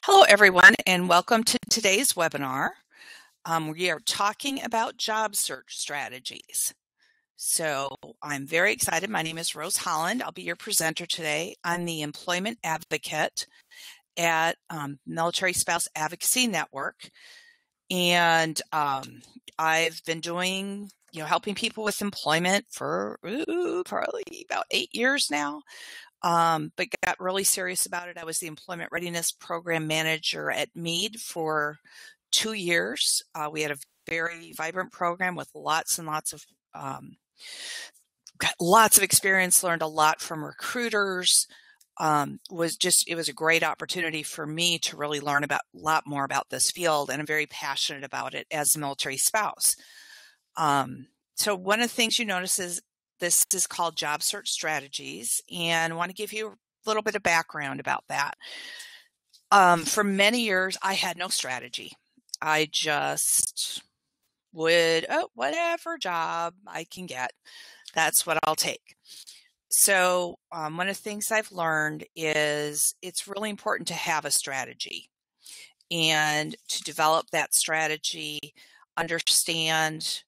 Hello, everyone, and welcome to today's webinar. We are talking about job search strategies. So I'm very excited. My name is Rose Holland. I'll be your presenter today. I'm the employment advocate at Military Spouse Advocacy Network. And I've been doing, helping people with employment for probably about 8 years now. But got really serious about it. I was the Employment Readiness Program Manager at Meade for 2 years. We had a very vibrant program with lots and lots of experience, learned a lot from recruiters. It was a great opportunity for me to really learn a lot more about this field, and I'm very passionate about it as a military spouse. So one of the things you notice is this is called job search strategies, and I want to give you a little bit of background about that. For many years, I had no strategy. I just would, whatever job I can get, that's what I'll take. So one of the things I've learned is it's really important to have a strategy and to develop that strategy, understand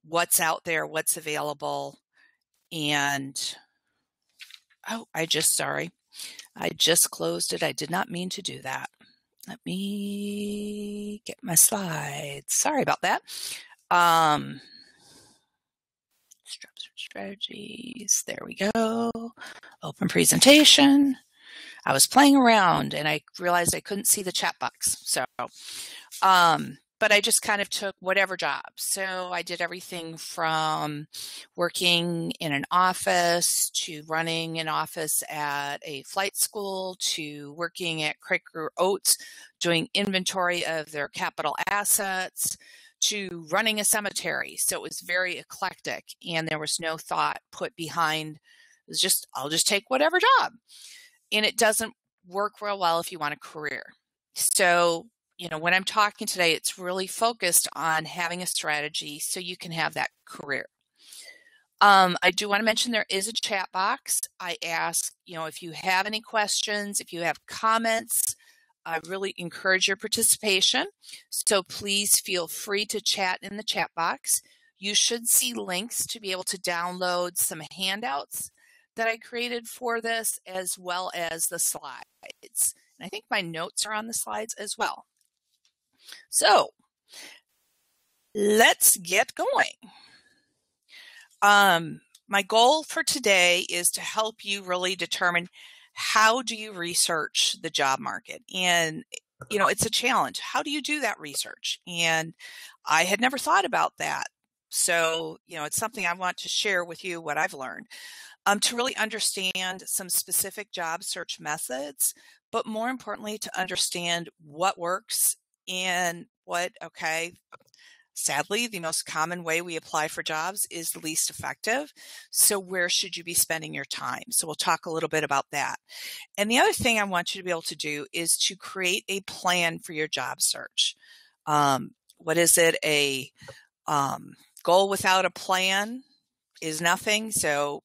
what's out there, what's available. And, I just closed it. I did not mean to do that. Let me get my slides. Sorry about that. Strategies. There we go. Open presentation. I was playing around and I realized I couldn't see the chat box. So, but I just kind of took whatever job. So I did everything from working in an office to running an office at a flight school to working at Quaker Oats, doing inventory of their capital assets, to running a cemetery. So it was very eclectic and there was no thought put behind. It was just, I'll just take whatever job. And it doesn't work real well if you want a career. So, when I'm talking today, it's really focused on having a strategy so you can have that career. I do want to mention there is a chat box. I ask, if you have any questions, if you have comments, I really encourage your participation. So please feel free to chat in the chat box. You should see links to be able to download some handouts that I created for this, as well as the slides. And I think my notes are on the slides as well. So let's get going. My goal for today is to help you really determine how do you research the job market. And, it's a challenge. How do you do that research? And I had never thought about that. So, it's something I want to share with you what I've learned. To really understand some specific job search methods, but more importantly, to understand what works and sadly, the most common way we apply for jobs is the least effective. So where should you be spending your time? So we'll talk a little bit about that. And the other thing I want you to be able to do is to create a plan for your job search. What is it? A goal without a plan is nothing. So,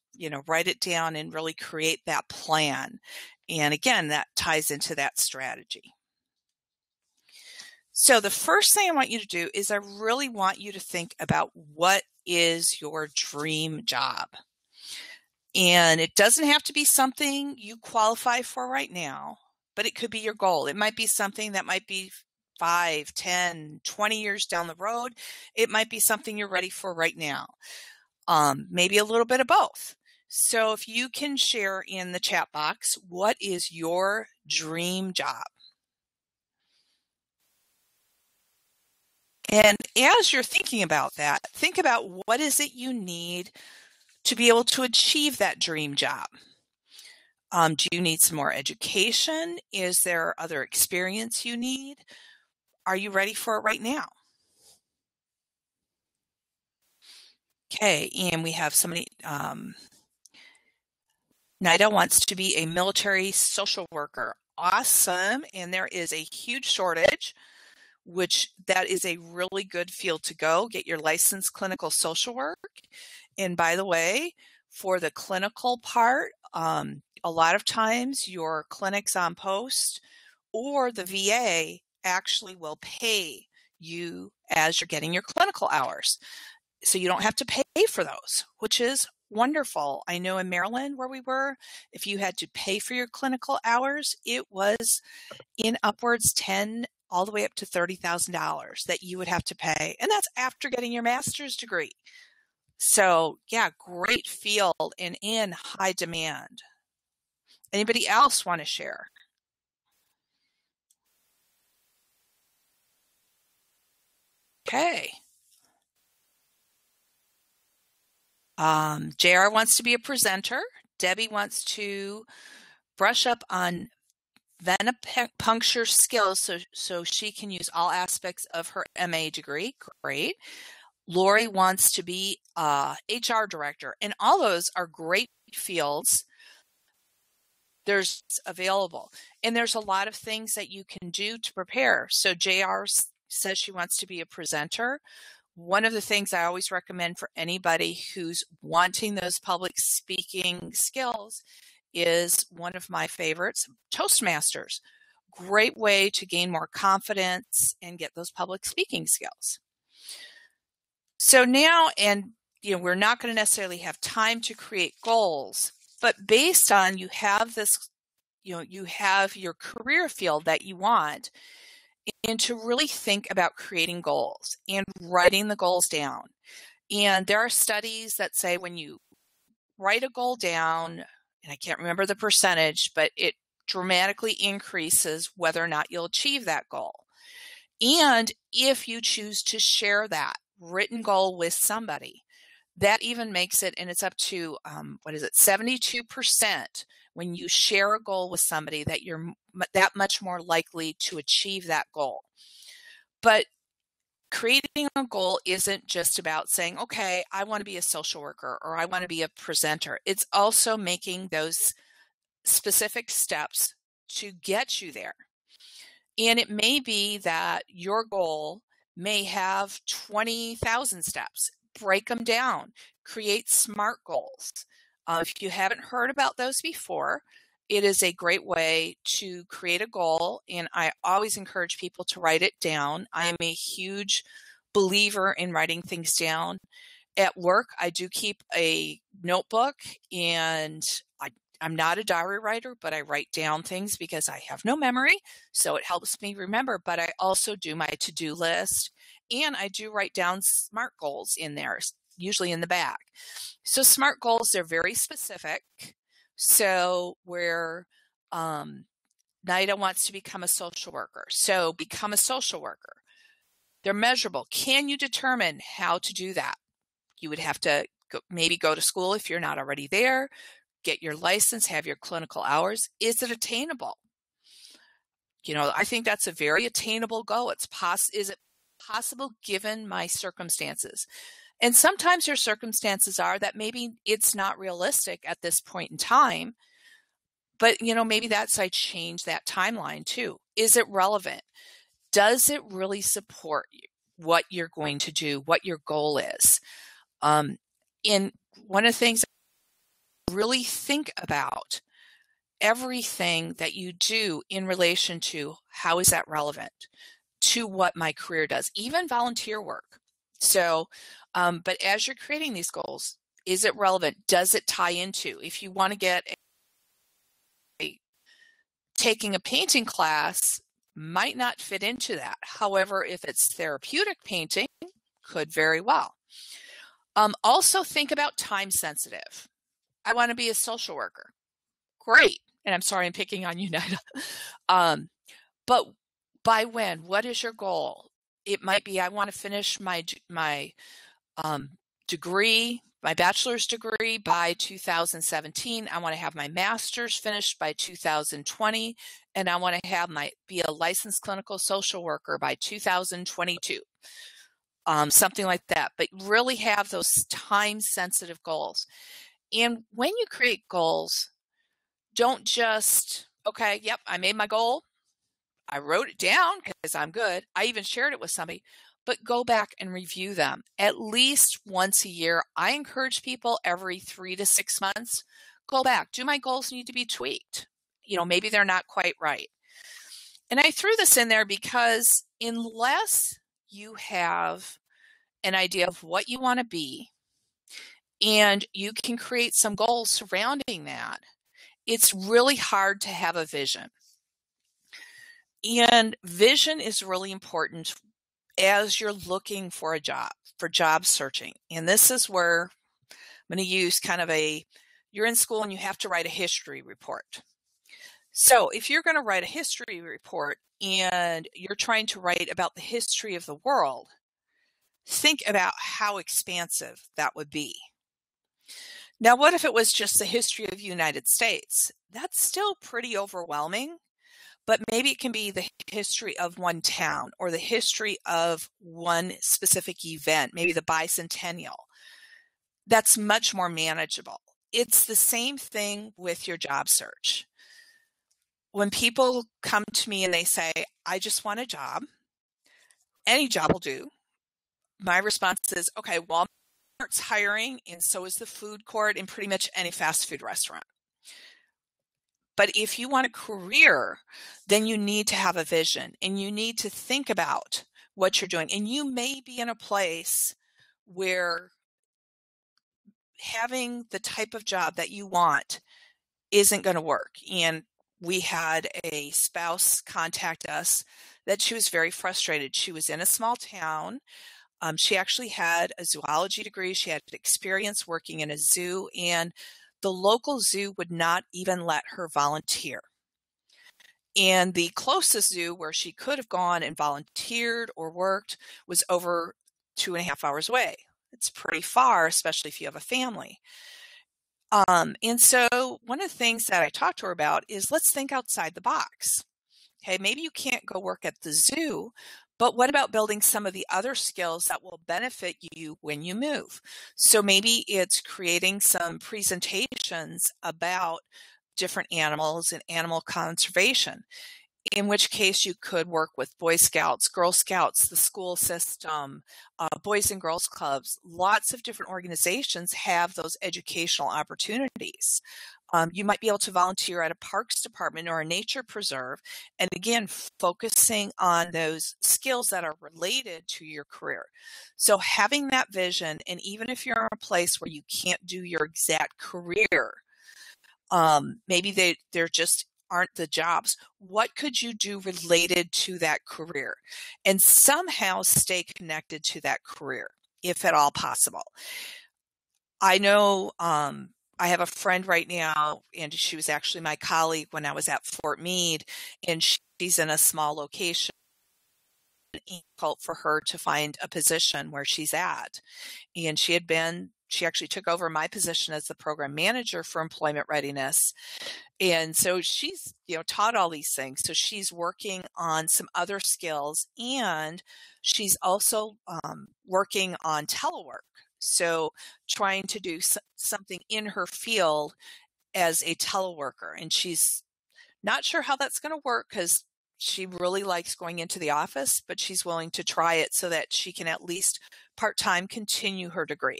write it down and really create that plan. And again, that ties into that strategy. So the first thing I want you to do is I really want you to think about what is your dream job. And it doesn't have to be something you qualify for right now, but it could be your goal. It might be something that might be 5, 10, 20 years down the road. It might be something you're ready for right now. Maybe a little bit of both. So if you can share in the chat box, what is your dream job? And as you're thinking about that, think about what is it you need to be able to achieve that dream job. Do you need some more education? Is there other experience you need? Are you ready for it right now? Okay, and we have somebody, Nida wants to be a military social worker. Awesome, and there is a huge shortage, which that is a really good field to go. Get your licensed clinical social work. And by the way, for the clinical part, a lot of times your clinics on post or the VA actually will pay you as you're getting your clinical hours. So you don't have to pay for those, which is wonderful. I know in Maryland where we were, if you had to pay for your clinical hours, it was in upwards 10 all the way up to $30,000 that you would have to pay. And that's after getting your master's degree. So yeah, great field and in high demand. Anybody else want to share? Okay. JR wants to be a presenter. Debbie wants to brush up on venipuncture skills so she can use all aspects of her MA degree. Great. Lori wants to be HR director, and all those are great fields. There's available, and there's a lot of things that you can do to prepare. So JR says she wants to be a presenter. One of the things I always recommend for anybody who's wanting those public speaking skills is one of my favorites, Toastmasters. Great way to gain more confidence and get those public speaking skills. So now, and we're not going to necessarily have time to create goals, but based on you have this, you have your career field that you want, and to really think about creating goals and writing the goals down. And there are studies that say when you write a goal down, and I can't remember the percentage, but it dramatically increases whether or not you'll achieve that goal. And if you choose to share that written goal with somebody, that even makes it, and it's up to, 72% when you share a goal with somebody that you're that much more likely to achieve that goal. But creating a goal isn't just about saying, okay, I want to be a social worker or I want to be a presenter. It's also making those specific steps to get you there. And it may be that your goal may have 20,000 steps. Break them down. Create SMART goals. If you haven't heard about those before, it is a great way to create a goal, and I always encourage people to write it down. I am a huge believer in writing things down. At work, I do keep a notebook, and I'm not a diary writer, but I write down things because I have no memory, so it helps me remember. But I also do my to-do list, and I do write down SMART goals in there, usually in the back. So SMART goals, they're very specific. So where NIDA wants to become a social worker, so become a social worker. They're measurable. Can you determine how to do that? You would have to maybe go to school if you're not already there, get your license, have your clinical hours. Is it attainable? I think that's a very attainable goal. Is it possible given my circumstances? And sometimes your circumstances are that maybe it's not realistic at this point in time, but maybe I change that timeline too. Is it relevant? Does it really support what you're going to do, what your goal is? And one of the things really think about everything that you do in relation to how is that relevant to what my career does, even volunteer work. So, but as you're creating these goals, is it relevant? Does it tie into, if you want to get taking a painting class might not fit into that. However, if it's therapeutic painting, could very well. Also think about time sensitive. I want to be a social worker. Great. And I'm sorry I'm picking on you, Nida. But by when? What is your goal? It might be I want to finish my degree, my bachelor's degree by 2017. I want to have my master's finished by 2020, and I want to be a licensed clinical social worker by 2022. Something like that, but really have those time-sensitive goals. And when you create goals, don't just, okay, yep, I made my goal. I wrote it down because I'm good. I even shared it with somebody, but go back and review them at least once a year. I encourage people every 3 to 6 months, go back. Do my goals need to be tweaked? Maybe they're not quite right. And I threw this in there because unless you have an idea of what you want to be and you can create some goals surrounding that, it's really hard to have a vision. And vision is really important as you're looking for a job, for job searching. And this is where I'm going to use kind of you're in school and you have to write a history report. So if you're going to write a history report and you're trying to write about the history of the world, think about how expansive that would be. Now, what if it was just the history of the United States? That's still pretty overwhelming, but maybe it can be the history of one town or the history of one specific event, maybe the bicentennial. That's much more manageable. It's the same thing with your job search. When people come to me and they say, I just want a job, any job will do, my response is, okay, Walmart's hiring, and so is the food court and pretty much any fast food restaurant. But if you want a career, then you need to have a vision and you need to think about what you're doing. And you may be in a place where having the type of job that you want isn't going to work. And we had a spouse contact us that she was very frustrated. She was in a small town. She actually had a zoology degree. She had experience working in a zoo, and the local zoo would not even let her volunteer. And the closest zoo where she could have gone and volunteered or worked was over 2.5 hours away. It's pretty far, especially if you have a family. And so one of the things that I talked to her about is let's think outside the box. Okay, maybe you can't go work at the zoo, but what about building some of the other skills that will benefit you when you move? So maybe it's creating some presentations about different animals and animal conservation, in which case you could work with Boy Scouts, Girl Scouts, the school system, Boys and Girls Clubs. Lots of different organizations have those educational opportunities. You might be able to volunteer at a parks department or a nature preserve, and again, focusing on those skills that are related to your career. So having that vision, and even if you're in a place where you can't do your exact career, maybe they're just aren't the jobs. What could you do related to that career and somehow stay connected to that career, if at all possible? I know I have a friend right now, and she was actually my colleague when I was at Fort Meade, and she's in a small location. It's difficult for her to find a position where she's at. And she actually took over my position as the program manager for employment readiness. And so she's, taught all these things. So she's working on some other skills, and she's also working on telework. So trying to do something in her field as a teleworker. And she's not sure how that's going to work because she really likes going into the office, but she's willing to try it so that she can at least part-time continue her degree.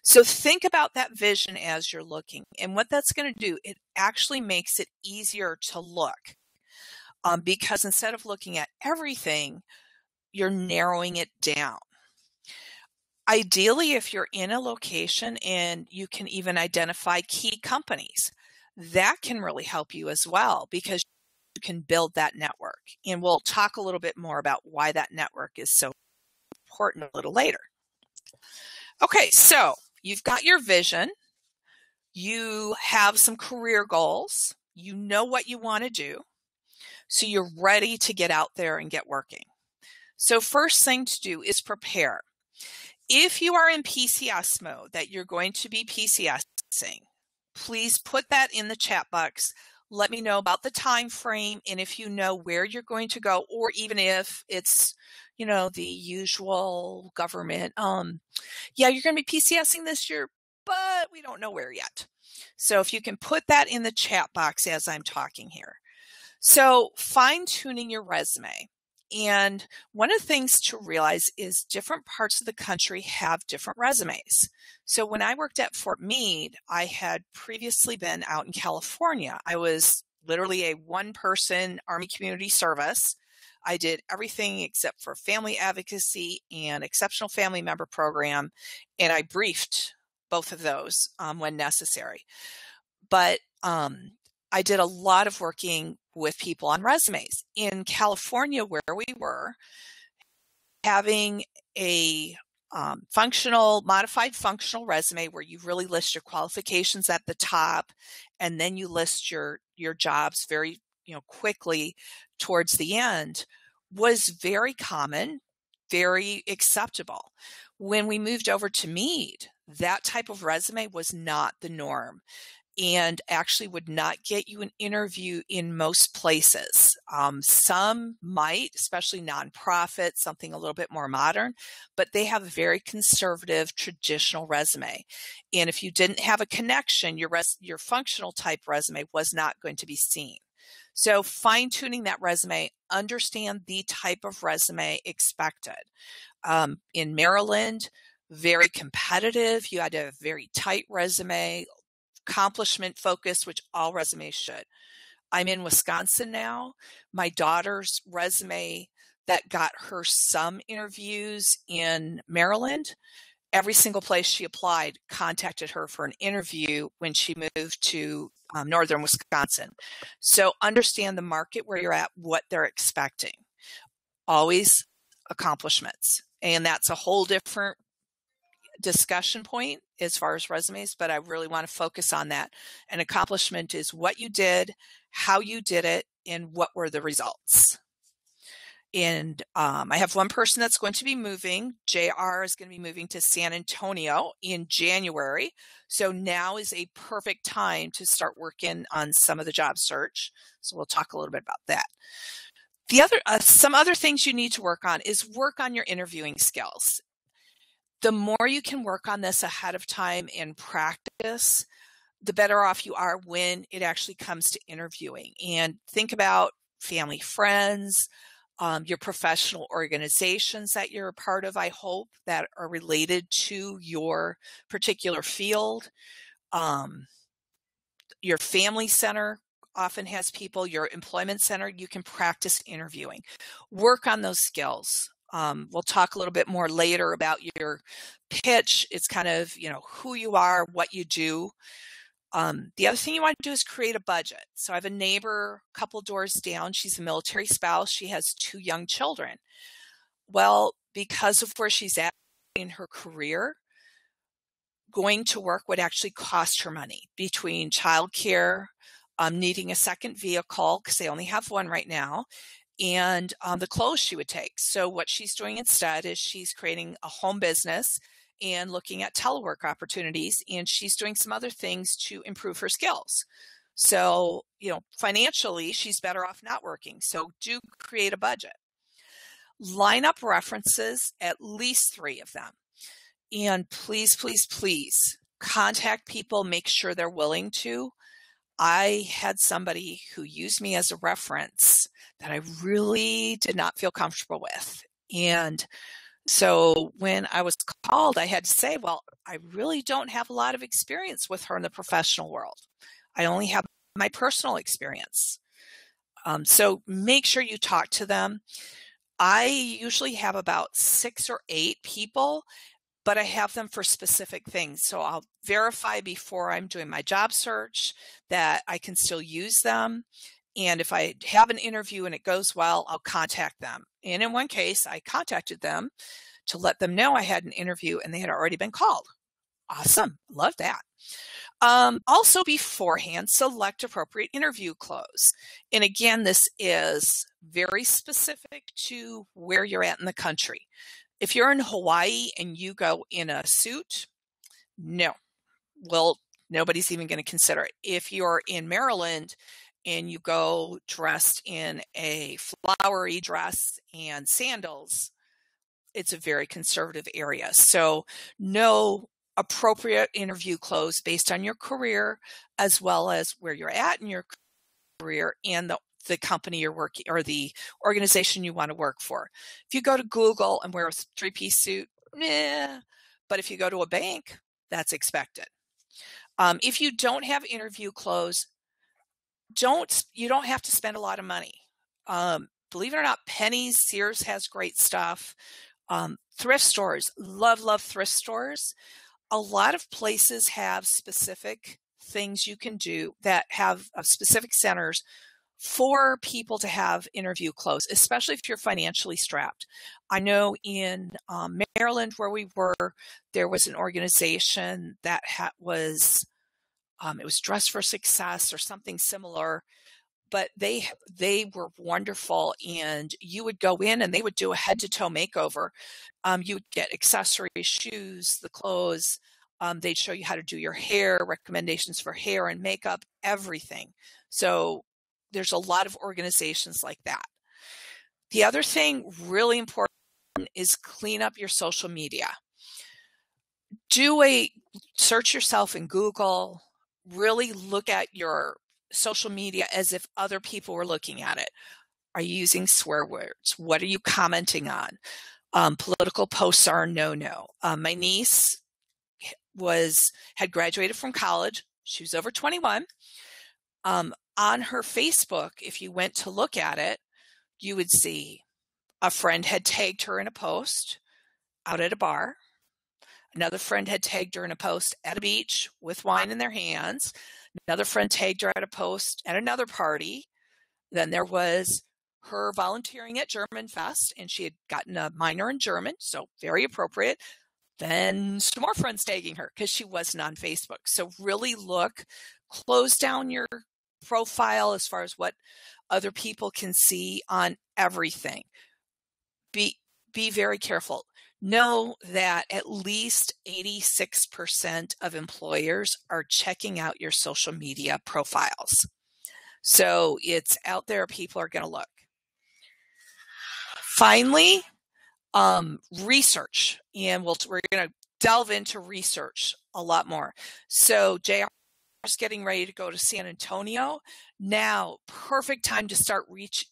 So think about that vision as you're looking. And what that's going to do, it actually makes it easier to look because instead of looking at everything, you're narrowing it down. Ideally, if you're in a location and you can even identify key companies, that can really help you as well because you can build that network. And we'll talk a little bit more about why that network is so important a little later. Okay, so you've got your vision. You have some career goals. You know what you want to do. So you're ready to get out there and get working. So first thing to do is prepare. If you are in PCS mode, that you're going to be PCSing, please put that in the chat box. Let me know about the time frame and if you know where you're going to go, or even if it's, the usual government. Yeah, you're going to be PCSing this year, but we don't know where yet. So if you can put that in the chat box as I'm talking here. So fine-tuning your resume. And one of the things to realize is different parts of the country have different resumes. So when I worked at Fort Meade, I had previously been out in California. I was literally a one-person Army Community Service. I did everything except for family advocacy and exceptional family member program, and I briefed both of those when necessary. But I did a lot of working with people on resumes. In California, where we were, having a modified functional resume where you really list your qualifications at the top, and then you list your jobs very quickly towards the end, was very common, very acceptable. When we moved over to Meade, that type of resume was not the norm, and actually would not get you an interview in most places. Some might, especially nonprofit, something a little bit more modern, but they have a very conservative, traditional resume. And if you didn't have a connection, your functional type resume was not going to be seen. So fine-tuning that resume, understand the type of resume expected. In Maryland, very competitive. You had to have a very tight resume, accomplishment focused, which all resumes should. I'm in Wisconsin now. My daughter's resume that got her some interviews in Maryland, every single place she applied contacted her for an interview when she moved to northern Wisconsin. So understand the market where you're at, what they're expecting. Always accomplishments. And that's a whole different discussion point as far as resumes, but I really want to focus on that. An accomplishment is what you did, how you did it, and what were the results. And I have one person that's going to be moving. JR is going to be moving to San Antonio in January. So now is a perfect time to start working on some of the job search. So we'll talk a little bit about that. Some other things you need to work on is work on your interviewing skills. The more you can work on this ahead of time and practice, the better off you are when it actually comes to interviewing. And think about family, friends, your professional organizations that you're a part of, I hope, that are related to your particular field. Your family center often has people, your employment center, you can practice interviewing. Work on those skills. We'll talk a little bit more later about your pitch. It's kind of, who you are, what you do. The other thing you want to do is create a budget. So I have a neighbor a couple doors down. She's a military spouse. She has 2 young children. Well, because of where she's at in her career, going to work would actually cost her money between childcare, needing a second vehicle because they only have one right now, and the clothes she would take. So what she's doing instead is she's creating a home business and looking at telework opportunities, and she's doing some other things to improve her skills. So, financially, she's better off not working. So do create a budget. Line up references, at least 3 of them. And please, please, please contact people, make sure they're willing to. I had somebody who used me as a reference that I really did not feel comfortable with. And so when I was called, I had to say, well, I really don't have a lot of experience with her in the professional world. I only have my personal experience. So make sure you talk to them. I usually have about 6 or 8 people, but I have them for specific things. So I'll verify before I'm doing my job search that I can still use them. And if I have an interview and it goes well, I'll contact them. And in one case, I contacted them to let them know I had an interview and they had already been called. Awesome. Love that. Also beforehand, select appropriate interview clothes. And again, this is very specific to where you're at in the country. If you're in Hawaii and you go in a suit, no. Well, nobody's even going to consider it. If you're in Maryland and you go dressed in a flowery dress and sandals, it's a very conservative area. So no appropriate interview clothes based on your career as well as where you're at in your career and the company you're working or the organization you want to work for. If you go to Google and wear a 3-piece suit, but if you go to a bank, that's expected. If you don't have interview clothes, you don't have to spend a lot of money. Believe it or not, Penny's, Sears has great stuff. Thrift stores, love thrift stores. A lot of places have specific things you can do that have specific centers for people to have interview clothes, especially if you're financially strapped. I know in Maryland, where we were, there was an organization that was it was Dress for Success or something similar, but they were wonderful, and you would go in and they would do a head to toe makeover. You would get accessories, shoes, the clothes. They'd show you how to do your hair, recommendations for hair and makeup, everything. So there's a lot of organizations like that. The other thing really important is clean up your social media. Search yourself in Google, really look at your social media as if other people were looking at it. Are you using swear words? What are you commenting on? Political posts are no. My niece had graduated from college. She was over 21. On her Facebook, if you went to look at it, you would see a friend had tagged her in a post out at a bar. Another friend had tagged her in a post at a beach with wine in their hands. Another friend tagged her at a post at another party. Then there was her volunteering at German Fest, and she had gotten a minor in German, so very appropriate. Then some more friends tagging her because she wasn't on Facebook. So really close down your profile as far as what other people can see on everything. Be very careful. Know that at least 86% of employers are checking out your social media profiles. So it's out there, people are going to look. Finally, research, and we're going to delve into research a lot more. So JR is getting ready to go to San Antonio. Now, perfect time to start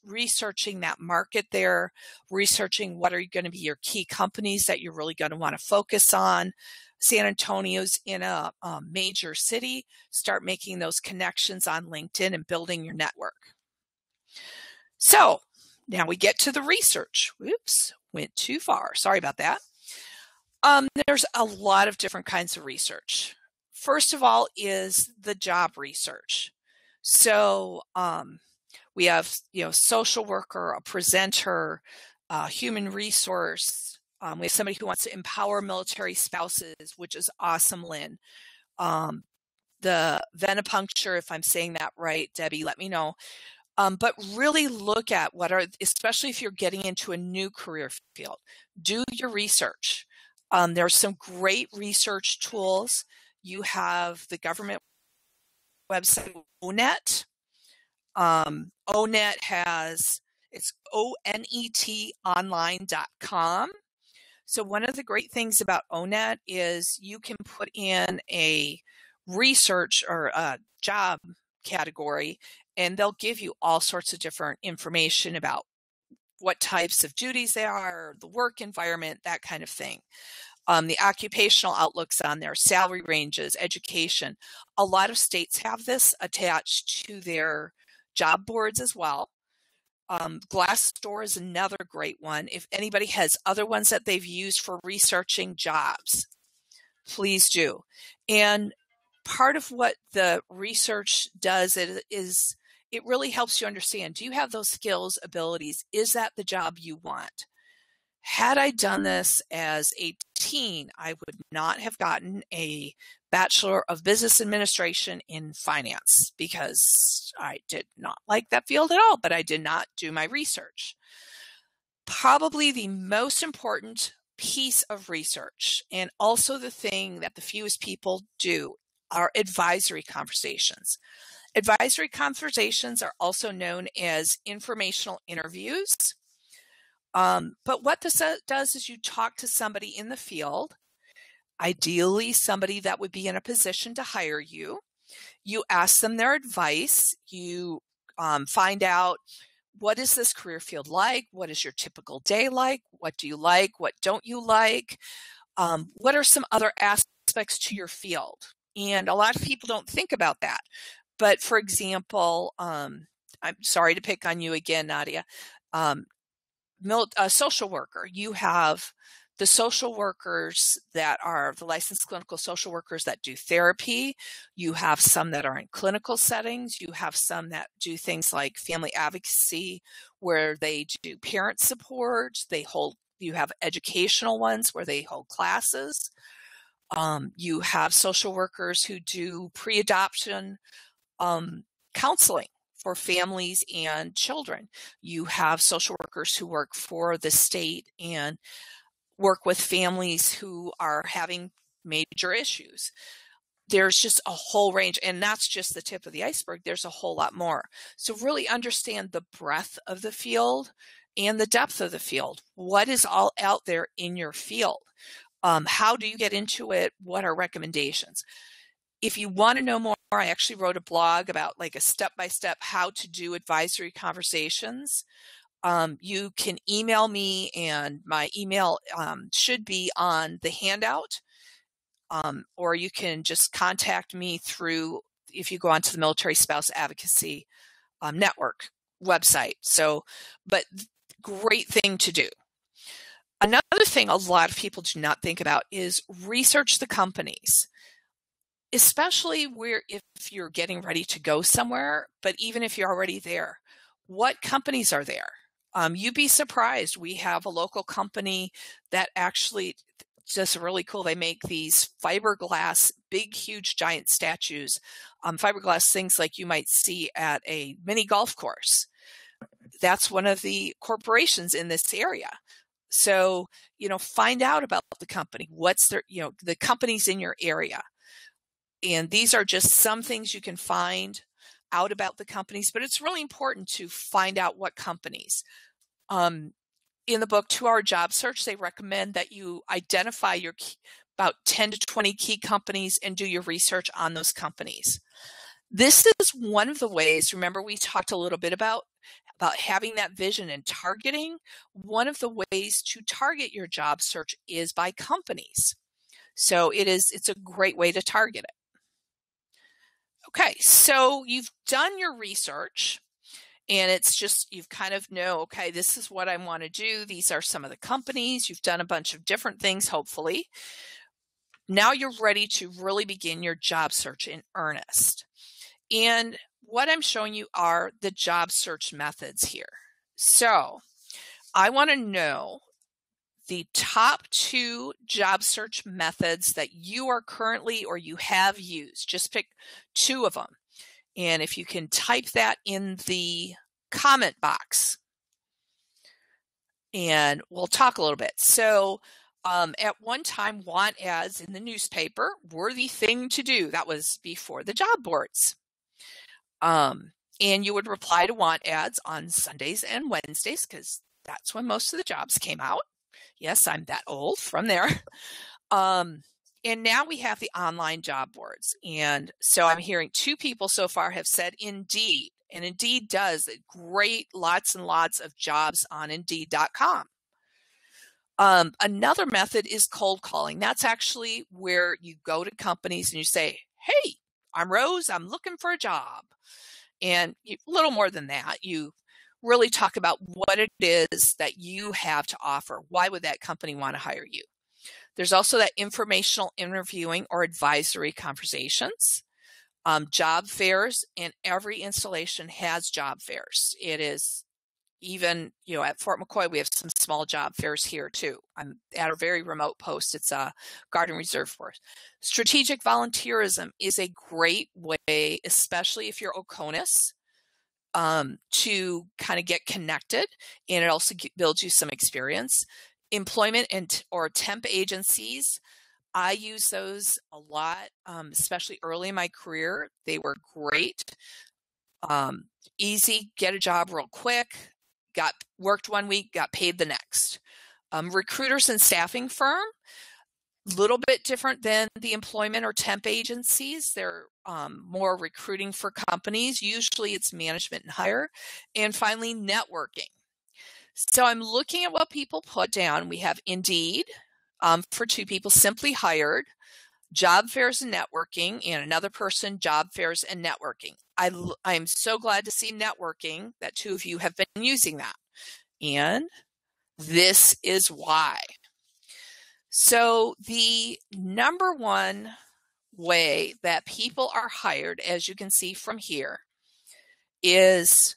researching that market there, researching what are going to be your key companies that you're really going to want to focus on. San Antonio's in a major city. Start making those connections on LinkedIn and building your network. So now we get to the research. Whoops, went too far. Sorry about that. There's a lot of different kinds of research. First of all is the job research. So we have, social worker, a presenter, human resource. We have somebody who wants to empower military spouses, which is awesome, Lynn. The venipuncture, if I'm saying that right, Debbie, let me know. But really look at especially if you're getting into a new career field, do your research. There are some great research tools. You have the government website, ONET. ONET it's onetonline.com. So one of the great things about ONET is you can put in a research or a job category, and they'll give you all sorts of different information about what types of duties they are, the work environment, that kind of thing. The occupational outlooks on there, salary ranges, education. A lot of states have this attached to their job boards as well. Glassdoor is another great one. If anybody has other ones that they've used for researching jobs, please do. And part of what the research does is it really helps you understand, do you have those skills, abilities? Is that the job you want? Had I done this as a teen, I would not have gotten a Bachelor of Business Administration in finance because I did not like that field at all, but I did not do my research. Probably the most important piece of research, and also the thing that the fewest people do, are advisory conversations. Advisory conversations are also known as informational interviews. But what this does is you talk to somebody in the field, ideally somebody that would be in a position to hire you. You ask them their advice. You find out, what is this career field like? What is your typical day like? What do you like? What don't you like? What are some other aspects to your field? And a lot of people don't think about that. But for example, I'm sorry to pick on you again, Nadia. A social worker, you have the social workers that are the licensed clinical social workers that do therapy. You have some that are in clinical settings. You have some that do things like family advocacy, where they do parent support. You have educational ones where they hold classes. You have social workers who do pre-adoption counseling for families and children. You have social workers who work for the state and work with families who are having major issues. There's just a whole range, and that's just the tip of the iceberg. There's a whole lot more. So really understand the breadth of the field and the depth of the field. What is all out there in your field? How do you get into it? What are recommendations? If you want to know more, I actually wrote a blog about like a step-by-step how to do advisory conversations. You can email me, and my email should be on the handout, or you can just contact me through, if you go onto the Military Spouse Advocacy Network website. So, but great thing to do. Another thing a lot of people do not think about is research the companies, especially if you're getting ready to go somewhere, but even if you're already there, what companies are there? You'd be surprised. We have a local company that actually just really cool. They make these fiberglass, big, huge, giant statues, fiberglass things like you might see at a mini golf course. That's one of the corporations in this area. So, find out about the company. What's the companies in your area. And these are just some things you can find out about the companies, but it's really important to find out what companies. In the book, 2-Hour Job Search, they recommend that you identify your about 10 to 20 key companies and do your research on those companies. This is one of the ways, remember we talked a little bit about having that vision and targeting. One of the ways to target your job search is by companies. So it's a great way to target it. Okay, so you've done your research, and it's just, you've kind of know, okay, this is what I want to do. These are some of the companies. You've done a bunch of different things, hopefully. Now you're ready to really begin your job search in earnest. And what I'm showing you are the job search methods here. So I want to know the top 2 job search methods that you are currently or you have used. Just pick 2 of them. And if you can type that in the comment box, and we'll talk a little bit. So at one time, want ads in the newspaper were the thing to do. That was before the job boards. And you would reply to want ads on Sundays and Wednesdays because that's when most of the jobs came out. Yes, I'm that old from there. And now we have the online job boards. And so I'm hearing 2 people so far have said Indeed. And Indeed does great, lots and lots of jobs on Indeed.com. Another method is cold calling. That's actually where you go to companies and you say, hey, I'm Rose, I'm looking for a job. And a little more than that, you really talk about what it is that you have to offer. Why would that company want to hire you? There's also that informational interviewing or advisory conversations, job fairs, and every installation has job fairs. It is even, at Fort McCoy, we have some small job fairs here too. I'm at a very remote post. It's a Garden Reserve Forest. Strategic volunteerism is a great way, especially if you're Oconus, to kind of get connected, and it also builds you some experience. Employment or temp agencies, I use those a lot, especially early in my career. They were great, easy, get a job real quick, worked one week, got paid the next. Recruiters and staffing firm, little bit different than the employment or temp agencies. They're more recruiting for companies. Usually it's management and hire. And finally, networking. So I'm looking at what people put down. We have Indeed for 2 people, Simply Hired. job fairs and networking, and another person, job fairs and networking. I'm so glad to see networking that 2 of you have been using that. And this is why. So the number one way that people are hired, as you can see from here, is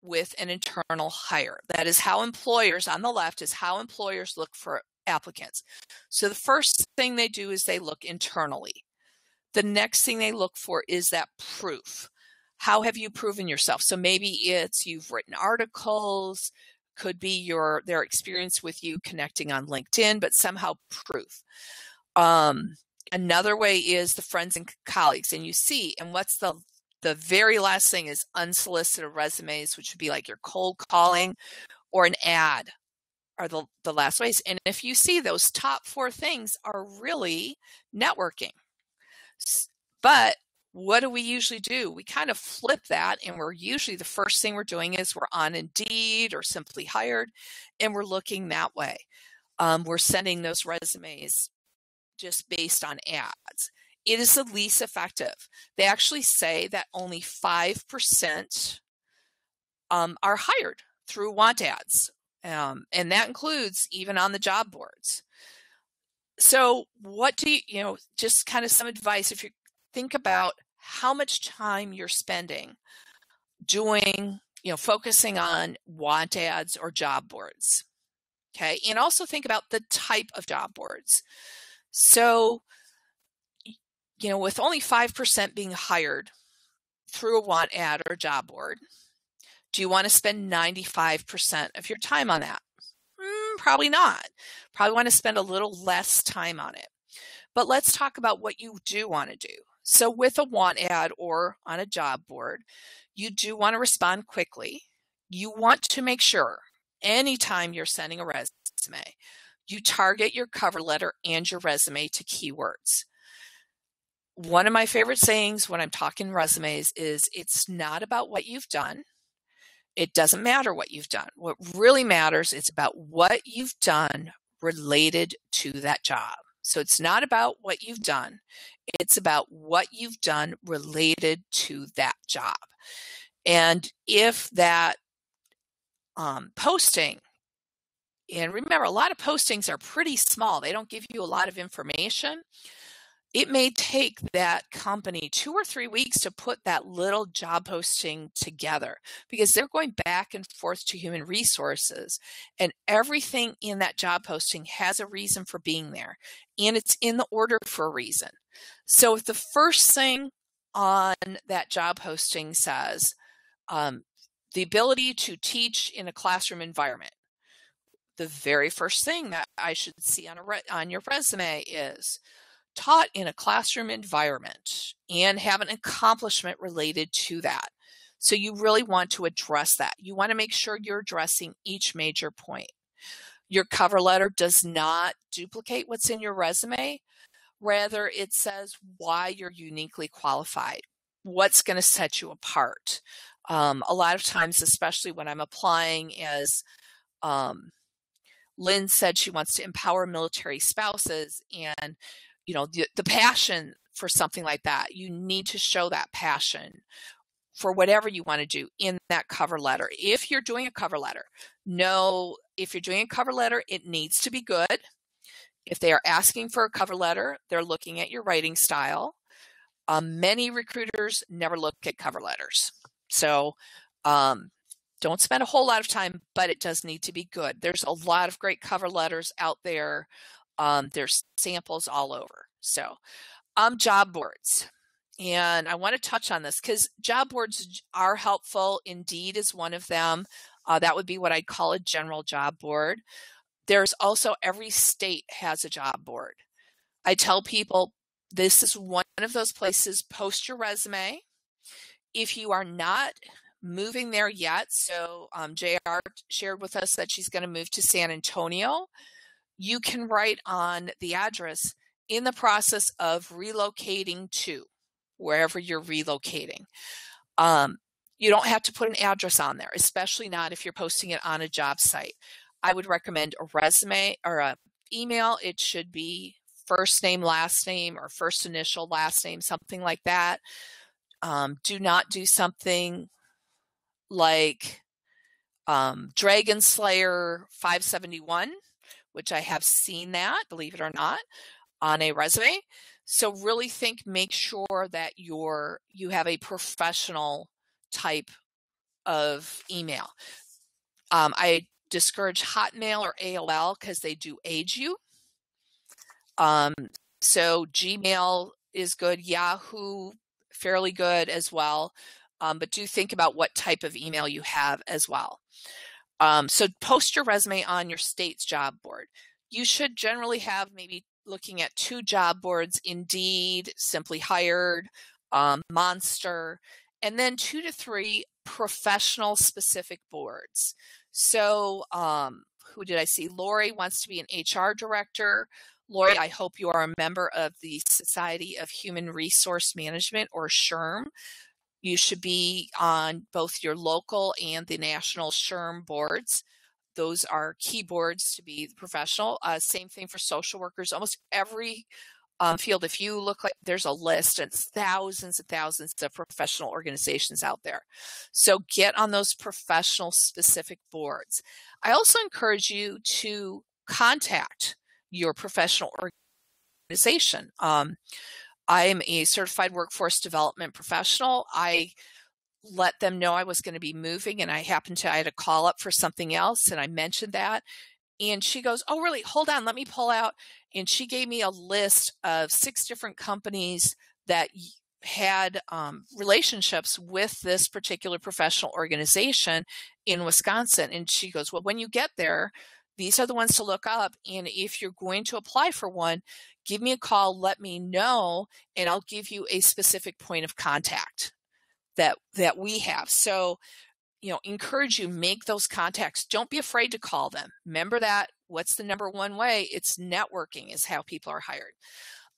with an internal hire. That is how employers, on the left, is how employers look for applicants. So the first thing they do is they look internally. The next thing they look for is that proof. How have you proven yourself? So maybe it's you've written articles, could be their experience with you connecting on LinkedIn, but somehow proof. Another way is the friends and colleagues. And you see, and what's the very last thing is unsolicited resumes, which would be like your cold calling or an ad are the last ways. And if you see, those top 4 things are really networking. But what do we usually do? We kind of flip that, and we're usually the first thing we're doing is we're on Indeed or Simply Hired, and we're looking that way. We're sending those resumes just based on ads. It is the least effective. They actually say that only 5% are hired through want ads. And that includes even on the job boards. So what do you just kind of some advice, if you think about how much time you're spending doing, focusing on want ads or job boards. Okay. And also think about the type of job boards. So, with only 5% being hired through a want ad or job board, do you want to spend 95% of your time on that? Probably not. Probably want to spend a little less time on it. But let's talk about what you do want to do. So with a want ad or on a job board, you do want to respond quickly. You want to make sure anytime you're sending a resume, you target your cover letter and your resume to keywords. One of my favorite sayings when I'm talking resumes is it's not about what you've done. It doesn't matter what you've done. What really matters is about what you've done related to that job. So it's not about what you've done. It's about what you've done related to that job. And if that posting, and remember, a lot of postings are pretty small. They don't give you a lot of information. It may take that company 2 or 3 weeks to put that little job posting together because they're going back and forth to human resources, and everything in that job posting has a reason for being there, and it's in the order for a reason. So if the first thing on that job posting says the ability to teach in a classroom environment, the very first thing that I should see on your resume is taught in a classroom environment and have an accomplishment related to that. So you really want to address that. You want to make sure you're addressing each major point. Your cover letter does not duplicate what's in your resume. Rather, it says why you're uniquely qualified, what's going to set you apart. A lot of times, especially when I'm applying, as Lynn said, she wants to empower military spouses, and the passion for something like that, you need to show that passion for whatever you want to do in that cover letter. If you're doing a cover letter, it needs to be good. If they are asking for a cover letter, they're looking at your writing style. Many recruiters never look at cover letters. So don't spend a whole lot of time, but it does need to be good. There's a lot of great cover letters out there. There's samples all over. So job boards. And I want to touch on this because job boards are helpful. Indeed is one of them. That would be what I'd call a general job board. There's also every state has a job board. I tell people this is one of those places, post your resume. If you are not moving there yet, so JR shared with us that she's going to move to San Antonio, you can write on the address in the process of relocating to wherever you're relocating. You don't have to put an address on there, especially not if you're posting it on a job site. I would recommend a resume or an email. It should be first name, last name, or first initial, last name, something like that. Do not do something like Dragon Slayer 571, which I have seen that, believe it or not, on a resume. So really make sure that you have a professional type of email. I discourage Hotmail or AOL because they do age you. So Gmail is good, Yahoo, fairly good as well. But do think about what type of email you have as well. So post your resume on your state's job board. You should generally have maybe looking at 2 job boards, Indeed, Simply Hired, Monster, and then 2 to 3 professional specific boards. So who did I see? Lori wants to be an HR director. Lori, I hope you are a member of the Society of Human Resource Management, or SHRM. You should be on both your local and the national SHRM boards. Those are key boards to be professional. Same thing for social workers. Almost every field, if you look, like there's a list, and it's thousands and thousands of professional organizations out there. So get on those professional specific boards. I also encourage you to contact your professional organization. I'm a certified workforce development professional. I let them know I was going to be moving, and I had a call up for something else, and I mentioned that. And she goes, "Oh, really? Hold on, let me pull out." And she gave me a list of 6 different companies that had relationships with this particular professional organization in Wisconsin. And she goes, "Well, when you get there, these are the ones to look up. And if you're going to apply for one, give me a call, let me know, and I'll give you a specific point of contact that we have." So, encourage you, make those contacts. Don't be afraid to call them. Remember that. What's the number one way? It's networking is how people are hired.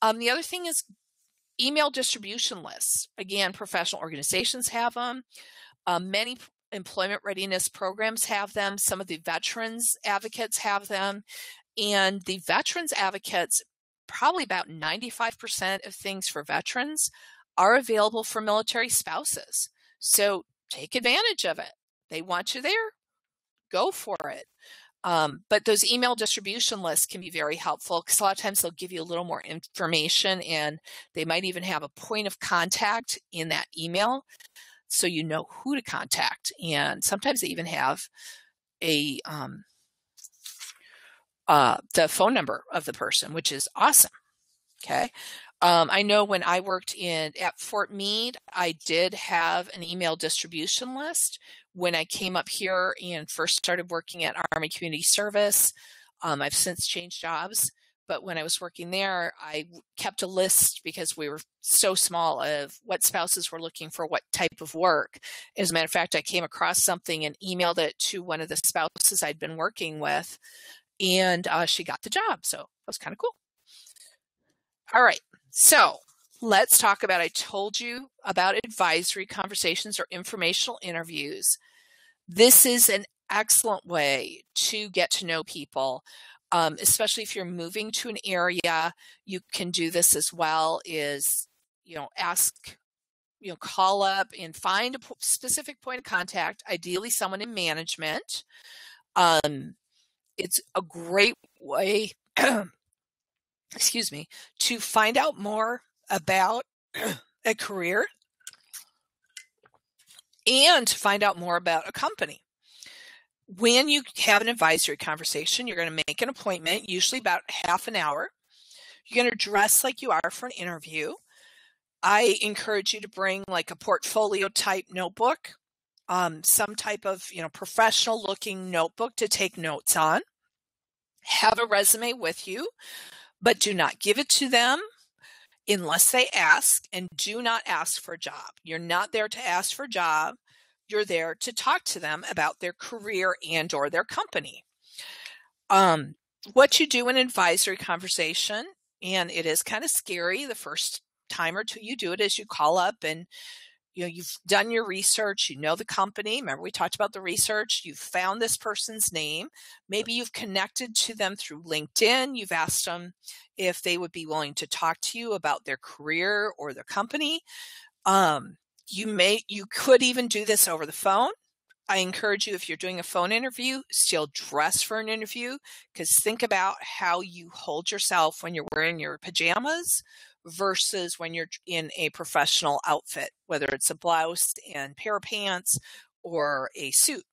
The other thing is email distribution lists. Again, professional organizations have them. Many employment readiness programs have them. Some of the veterans advocates have them. And the veterans advocates, probably about 95% of things for veterans are available for military spouses. So take advantage of it. They want you there, go for it. But those email distribution lists can be very helpful because a lot of times they'll give you a little more information, and they might even have a point of contact in that email so you know who to contact. And sometimes they even have the phone number of the person, which is awesome. Okay. I know when I worked at Fort Meade, I did have an email distribution list. When I came up here and first started working at Army Community Service, I've since changed jobs. But when I was working there, I kept a list because we were so small of what spouses were looking for what type of work. As a matter of fact, I came across something and emailed it to one of the spouses I'd been working with, and she got the job. So it was kind of cool. All right. So let's talk about, I told you about advisory conversations or informational interviews. This is an excellent way to get to know people, especially if you're moving to an area. You can do this as well, is, call up and find a specific point of contact, ideally someone in management. It's a great way to find out more about a career and to find out more about a company. When you have an advisory conversation, you're going to make an appointment, usually about half an hour. You're going to dress like you are for an interview. I encourage you to bring like a portfolio type notebook, some type of, professional looking notebook to take notes on. Have a resume with you, but do not give it to them unless they ask, and do not ask for a job. You're not there to ask for a job. You're there to talk to them about their career and or their company. What you do in an advisory conversation, and it is kind of scary the first time or two you do it, is you call up and you've done your research, you know the company. Remember, we talked about the research. You've found this person's name. Maybe you've connected to them through LinkedIn. You've asked them if they would be willing to talk to you about their career or their company. You could even do this over the phone. I encourage you, if you're doing a phone interview, still dress for an interview, because think about how you hold yourself when you're wearing your pajamas versus when you're in a professional outfit, whether it's a blouse and pair of pants or a suit.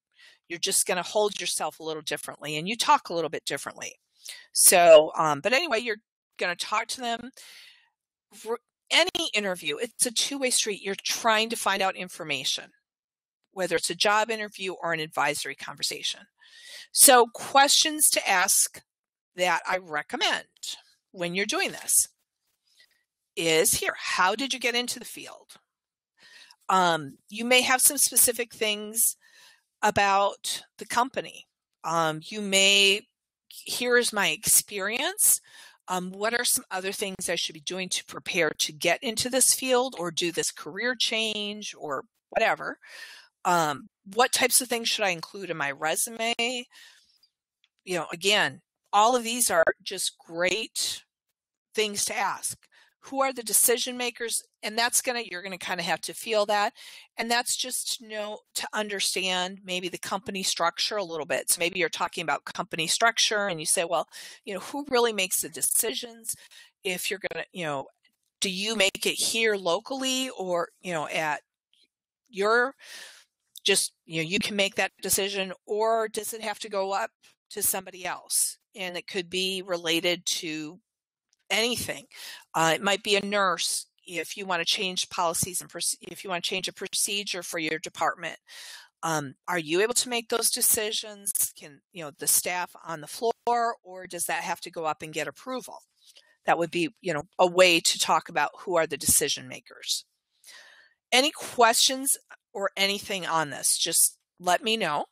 You're just going to hold yourself a little differently, and you talk a little bit differently. So, but anyway, you're going to talk to them. Any interview, it's a two-way street. You're trying to find out information, whether it's a job interview or an advisory conversation. So questions to ask that I recommend when you're doing this is here. How did you get into the field? You may have some specific things about the company. Here is my experience. What are some other things I should be doing to prepare to get into this field or do this career change or whatever? What types of things should I include in my resume? Again, all of these are just great things to ask. Who are the decision makers? And you're going to kind of have to feel that. And that's just to understand maybe the company structure a little bit. So maybe you're talking about company structure and you say, well, who really makes the decisions? If you're going to, do you make it here locally or, at your you can make that decision, or does it have to go up to somebody else? And it could be related to anything. It might be a nurse if you want to change policies and if you want to change a procedure for your department. Are you able to make those decisions? Can the staff on the floor, or does that have to go up and get approval? That would be a way to talk about who are the decision makers. Any questions or anything on this, just let me know.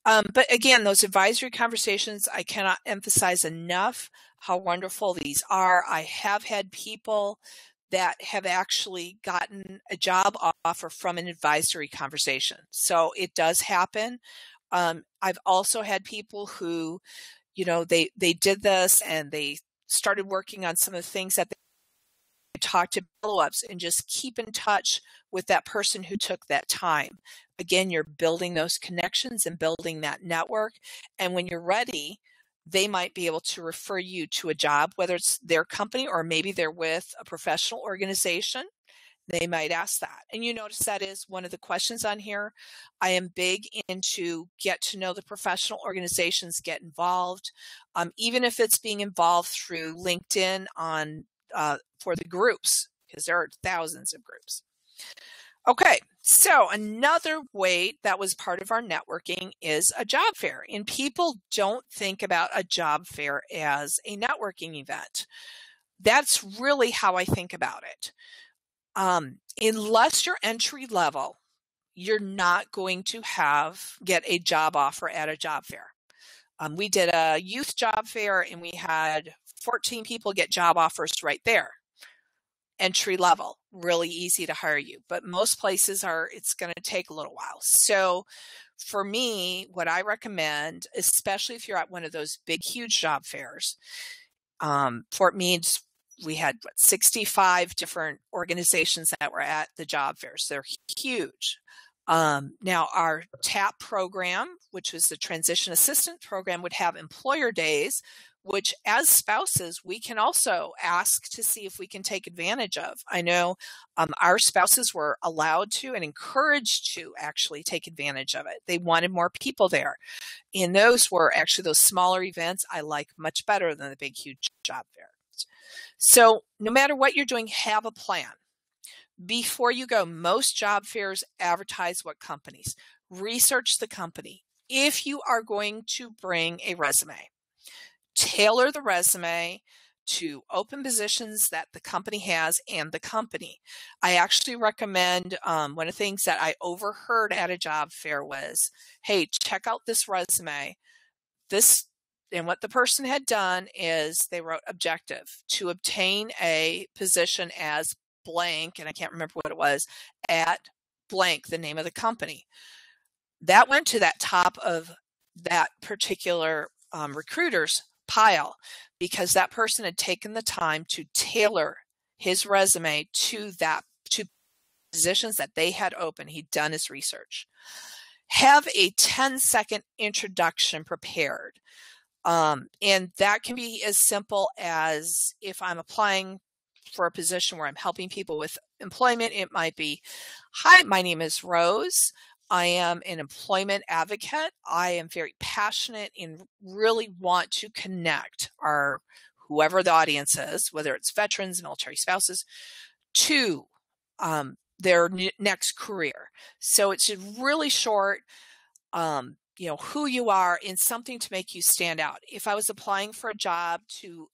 But again, those advisory conversations, I cannot emphasize enough how wonderful these are. I have had people that have actually gotten a job offer from an advisory conversation. So it does happen. I've also had people who, they did this and they started working on some of the things that they talk to follow-ups, and just keep in touch with that person who took that time. Again, you're building those connections and building that network. And when you're ready, they might be able to refer you to a job, whether it's their company or maybe they're with a professional organization. They might ask that. And you notice that is one of the questions on here. I am big into get to know the professional organizations, get involved, even if it's being involved through LinkedIn for the groups, because there are thousands of groups. Okay, so another way that was part of our networking is a job fair. And people don't think about a job fair as a networking event. That's really how I think about it. Unless you're entry level, you're not going to get a job offer at a job fair. We did a youth job fair and we had 14 people get job offers right there. Entry level, really easy to hire you. But most places it's going to take a little while. So for me, what I recommend, especially if you're at one of those big, huge job fairs, Fort Meade's, we had 65 different organizations that were at the job fairs. They're huge. Now our TAP program, which was the Transition Assistant Program, would have employer days, which as spouses, we can also ask to see if we can take advantage of. I know our spouses were allowed to and encouraged to actually take advantage of it. They wanted more people there. And those were actually those smaller events I like much better than the big, huge job fairs. So no matter what you're doing, have a plan. Before you go, most job fairs advertise what companies. Research the company. If you are going to bring a resume, tailor the resume to open positions that the company has and the company. I actually recommend, one of the things that I overheard at a job fair was, hey, check out this resume. And what the person had done is they wrote objective to obtain a position as blank, and I can't remember what it was, at blank, the name of the company. That went to that top of that particular recruiter's pile because that person had taken the time to tailor his resume to positions that they had open. He'd done his research. Have a 10-second introduction prepared. And that can be as simple as if I'm applying for a position where I'm helping people with employment, it might be, hi, my name is Rose. I am an employment advocate. I am very passionate and really want to connect whoever the audience is, whether it's veterans, military spouses, to their next career. So it's really short, who you are and something to make you stand out. If I was applying for a job to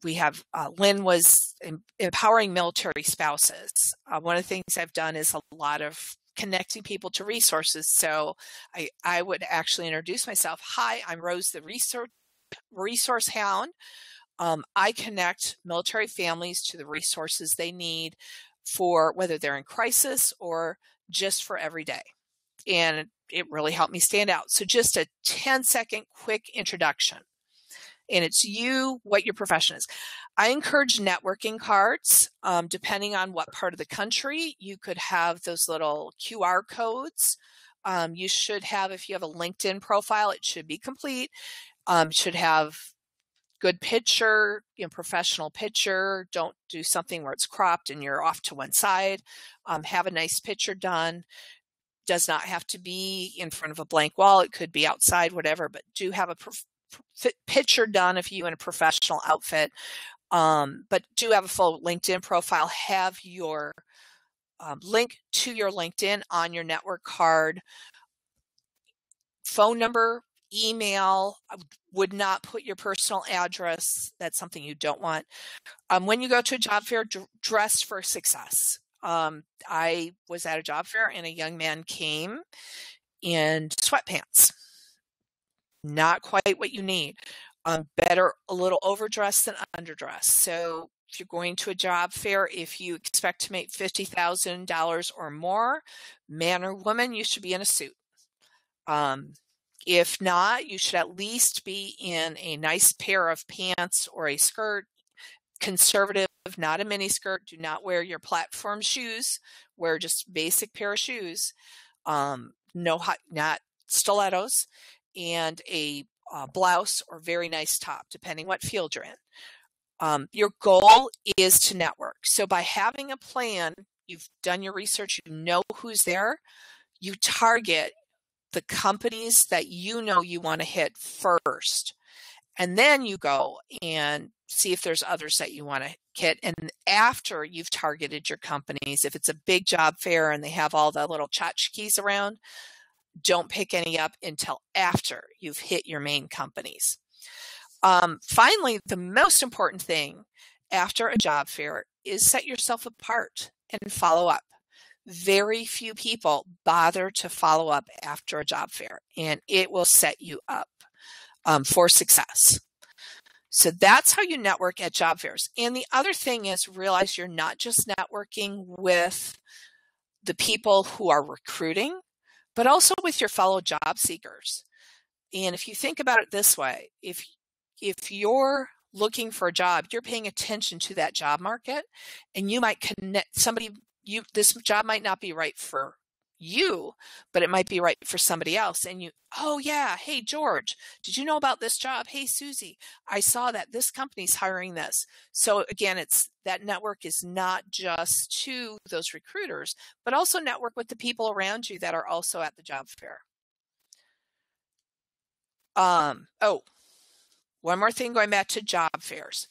Lynn was empowering military spouses. One of the things I've done is a lot of connecting people to resources. So I would actually introduce myself. Hi, I'm Rose, the resource hound. I connect military families to the resources they need for whether they're in crisis or just for every day. And it really helped me stand out. So just a 10-second quick introduction. And it's what your profession is. I encourage networking cards. Depending on what part of the country, you could have those little QR codes. You should have, if you have a LinkedIn profile, it should be complete. Should have good picture, professional picture. Don't do something where it's cropped and you're off to one side. Have a nice picture done. Does not have to be in front of a blank wall. It could be outside, whatever, but do have a picture done if you in a professional outfit. But do have a full LinkedIn profile. Have your link to your LinkedIn on your network card. Phone number, email. I would not put your personal address. That's something you don't want. When you go to a job fair, dress for success. I was at a job fair and a young man came in sweatpants. Not quite what you need. Better a little overdressed than underdressed. So if you're going to a job fair, if you expect to make $50,000 or more, man or woman, you should be in a suit. If not, you should at least be in a nice pair of pants or a skirt. Conservative, not a mini skirt. Do not wear your platform shoes. Wear just basic pair of shoes. Not stilettos, and a blouse or very nice top, depending what field you're in. Your goal is to network. So by having a plan, you've done your research, you know who's there, you target the companies that you know you want to hit first. And then you go and see if there's others that you want to hit. And after you've targeted your companies, if it's a big job fair and they have all the little tchotchkes around, don't pick any up until after you've hit your main companies. Finally, the most important thing after a job fair is set yourself apart and follow up. Very few people bother to follow up after a job fair, and it will set you up for success. So that's how you network at job fairs. And the other thing is realize you're not just networking with the people who are recruiting, but also with your fellow job seekers. And if you think about it this way, if you're looking for a job, you're paying attention to that job market, and you might connect this job might not be right for you, but it might be right for somebody else. And oh yeah, hey George, did you know about this job? Hey Susie, I saw that this company's hiring this. So again, that network is not just to those recruiters, but also network with the people around you that are also at the job fair. One more thing going back to job fairs.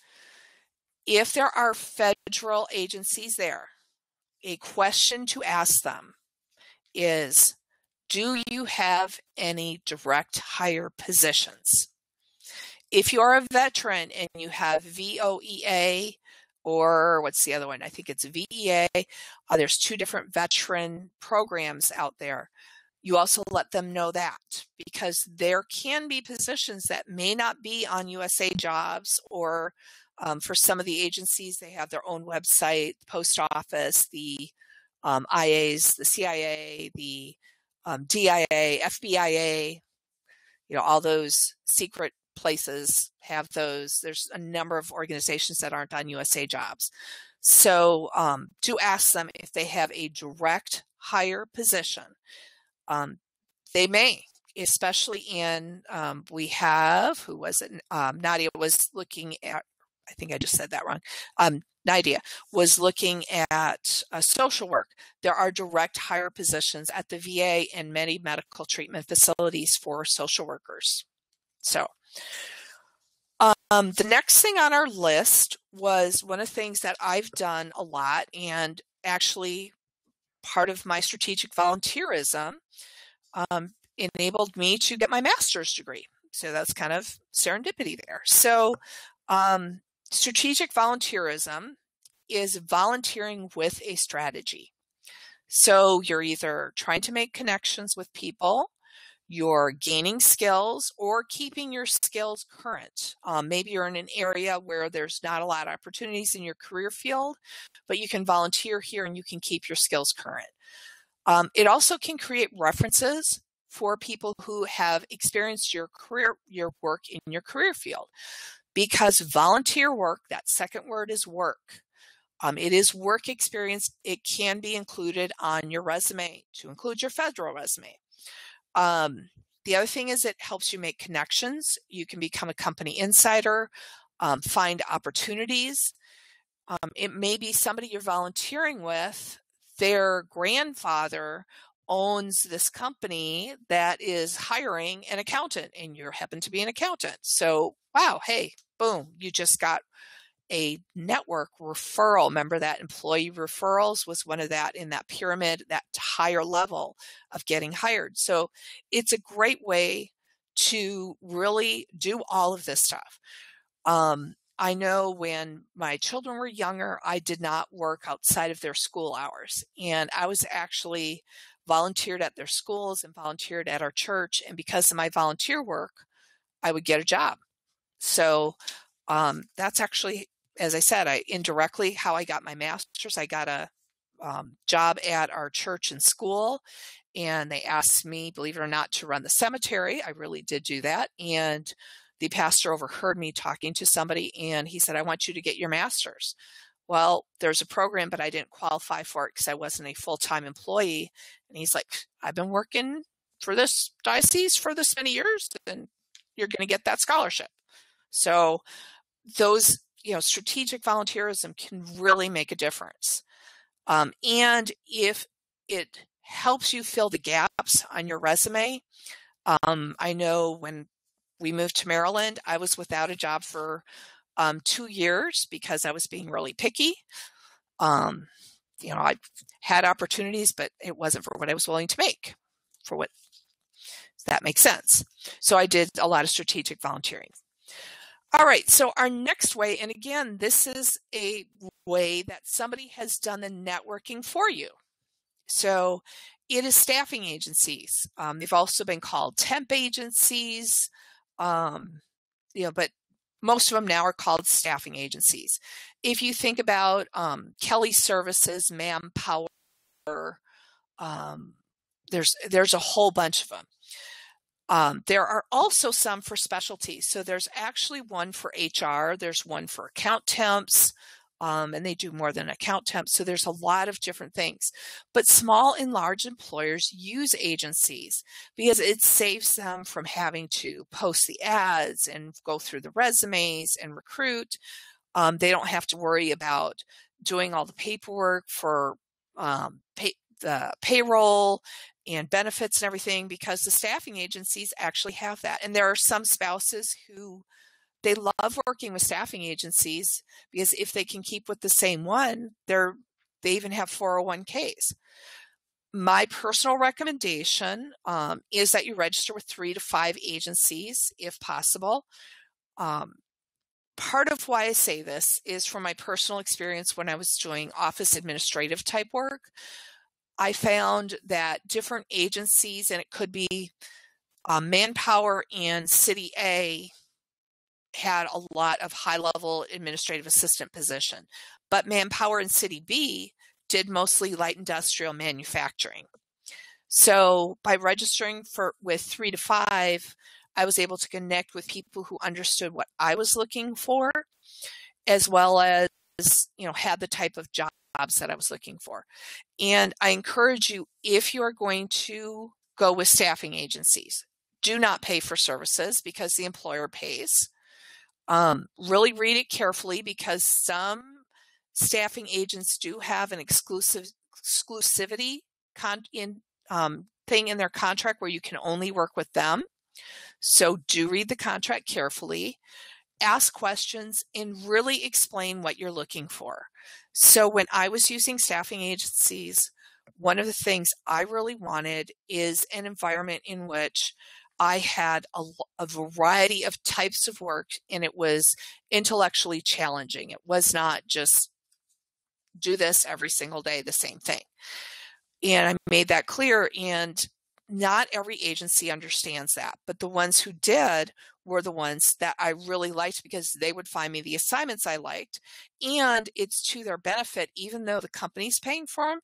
If there are federal agencies there, a question to ask them is, do you have any direct hire positions? If you are a veteran and you have VOEA, or what's the other one? I think it's VEA. There's two different veteran programs out there. You also let them know that, because there can be positions that may not be on USA Jobs or For some of the agencies, they have their own website, the post office, the IAs, the CIA, the DIA, FBIA, all those secret places have those. There's a number of organizations that aren't on USA Jobs. So do ask them if they have a direct hire position. They may, especially in, we have, who was it? Nadia was looking at, I think I just said that wrong. Nadia was looking at social work. There are direct hire positions at the VA and many medical treatment facilities for social workers. So the next thing on our list was one of the things that I've done a lot, and actually part of my strategic volunteerism enabled me to get my master's degree. So that's kind of serendipity there. So strategic volunteerism is volunteering with a strategy. So you're either trying to make connections with people, you're gaining skills, or keeping your skills current. Maybe you're in an area where there's not a lot of opportunities in your career field, but you can volunteer here and you can keep your skills current. It also can create references for people who have experienced your work in your career field. Because volunteer work, that second word is work. It is work experience. It can be included on your resume to include your federal resume. The other thing is it helps you make connections. You can become a company insider, find opportunities. It may be somebody you're volunteering with, their grandfather owns this company that is hiring an accountant, and you happen to be an accountant. So, wow, hey, boom, you just got a network referral. Remember that employee referrals was one of that in that pyramid, that higher level of getting hired. So it's a great way to really do all of this stuff. I know when my children were younger, I did not work outside of their school hours, and I was actually volunteered at their schools and volunteered at our church. And because of my volunteer work, I would get a job. So that's actually, as I said, indirectly how I got my master's. I got a job at our church and school, and they asked me, believe it or not, to run the cemetery. I really did do that. And the pastor overheard me talking to somebody, and he said, I want you to get your master's. Well, there's a program, but I didn't qualify for it because I wasn't a full-time employee. And he's like, I've been working for this diocese for this many years, and you're going to get that scholarship. So those, strategic volunteerism can really make a difference. And if it helps you fill the gaps on your resume, I know when we moved to Maryland, I was without a job for 2 years because I was being really picky. I had opportunities, but it wasn't for what I was willing to make, does that make sense? So I did a lot of strategic volunteering. All right, so our next way, and again, this is a way that somebody has done the networking for you. So it is staffing agencies. They've also been called temp agencies, but most of them now are called staffing agencies. If you think about Kelly Services, Manpower, there's a whole bunch of them. There are also some for specialties. So there's actually one for HR. There's one for account temps, and they do more than account temps. So there's a lot of different things. But small and large employers use agencies because it saves them from having to post the ads and go through the resumes and recruit. They don't have to worry about doing all the paperwork for the payroll and benefits and everything, because the staffing agencies actually have that. And there are some spouses who they love working with staffing agencies because if they can keep with the same one, they even have 401ks. My personal recommendation is that you register with 3 to 5 agencies if possible. Part of why I say this is from my personal experience when I was doing office administrative type work. I found that different agencies, and it could be Manpower and City A, had a lot of high-level administrative assistant position, but Manpower and City B did mostly light industrial manufacturing. So by registering with 3 to 5, I was able to connect with people who understood what I was looking for, as well as, had the type of jobs that I was looking for. And I encourage you, if you are going to go with staffing agencies, do not pay for services because the employer pays. Really read it carefully, because some staffing agents do have an exclusivity thing in their contract where you can only work with them. So do read the contract carefully, ask questions, and really explain what you're looking for. So when I was using staffing agencies, one of the things I really wanted is an environment in which I had a variety of types of work, and it was intellectually challenging. It was not just do this every single day, the same thing. And I made that clear, and not every agency understands that, but the ones who did were the ones that I really liked, because they would find me the assignments I liked, and it's to their benefit, even though the company's paying for them.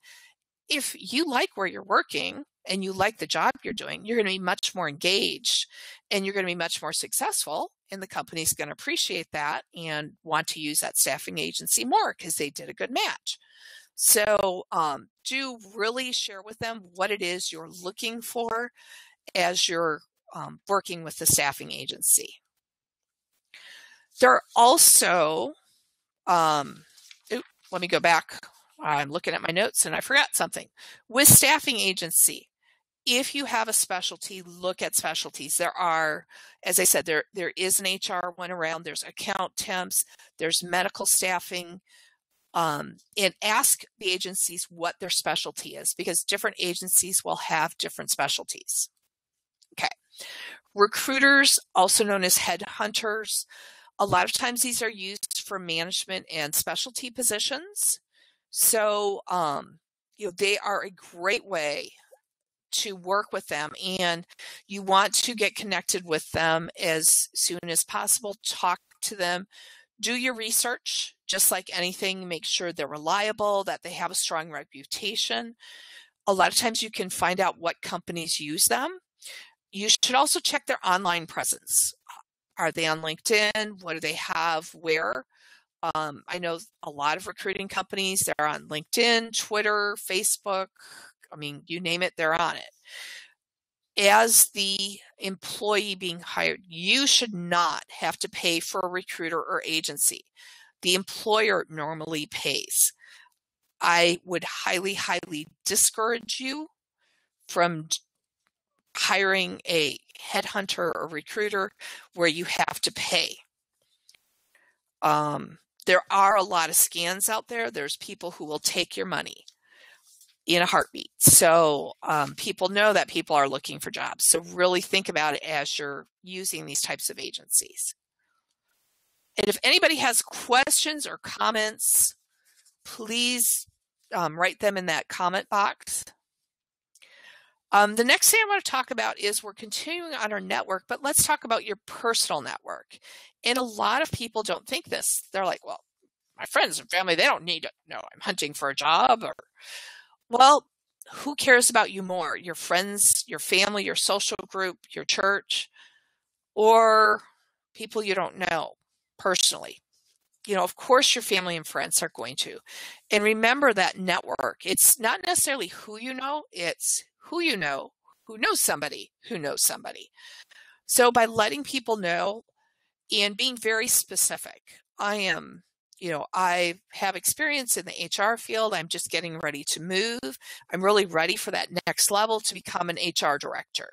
If you like where you're working and you like the job you're doing, you're going to be much more engaged and you're going to be much more successful, and the company's going to appreciate that and want to use that staffing agency more because they did a good match. So do really share with them what it is you're looking for as you're working with the staffing agency. There are also, let me go back. I'm looking at my notes and I forgot something. With staffing agency, if you have a specialty, look at specialties. There are, as I said, there is an HR one around. There's account temps. There's medical staffing. And ask the agencies what their specialty is, because different agencies will have different specialties. Okay. Recruiters, also known as headhunters, a lot of times these are used for management and specialty positions. So, they are a great way to work with them, and you want to get connected with them as soon as possible. Talk to them. Do your research, just like anything. Make sure they're reliable, that they have a strong reputation. A lot of times you can find out what companies use them. You should also check their online presence. Are they on LinkedIn? What do they have? Where? I know a lot of recruiting companies, they're on LinkedIn, Twitter, Facebook. I mean, you name it, they're on it. As the employee being hired, you should not have to pay for a recruiter or agency. The employer normally pays. I would highly, highly discourage you from hiring a headhunter or recruiter where you have to pay. There are a lot of scams out there. There's people who will take your money in a heartbeat. So people know that people are looking for jobs. So really think about it as you're using these types of agencies. And if anybody has questions or comments, please write them in that comment box. The next thing I want to talk about is we're continuing on our network, but let's talk about your personal network. And a lot of people don't think this. They're like, well, my friends and family, they don't need to know I'm hunting for a job. Well, who cares about you more? Your friends, your family, your social group, your church, or people you don't know personally? Of course your family and friends are going to. And remember that network. It's not necessarily who you know, it's who you know, who knows somebody who knows somebody. So by letting people know and being very specific, I have experience in the HR field. I'm just getting ready to move. I'm really ready for that next level to become an HR director.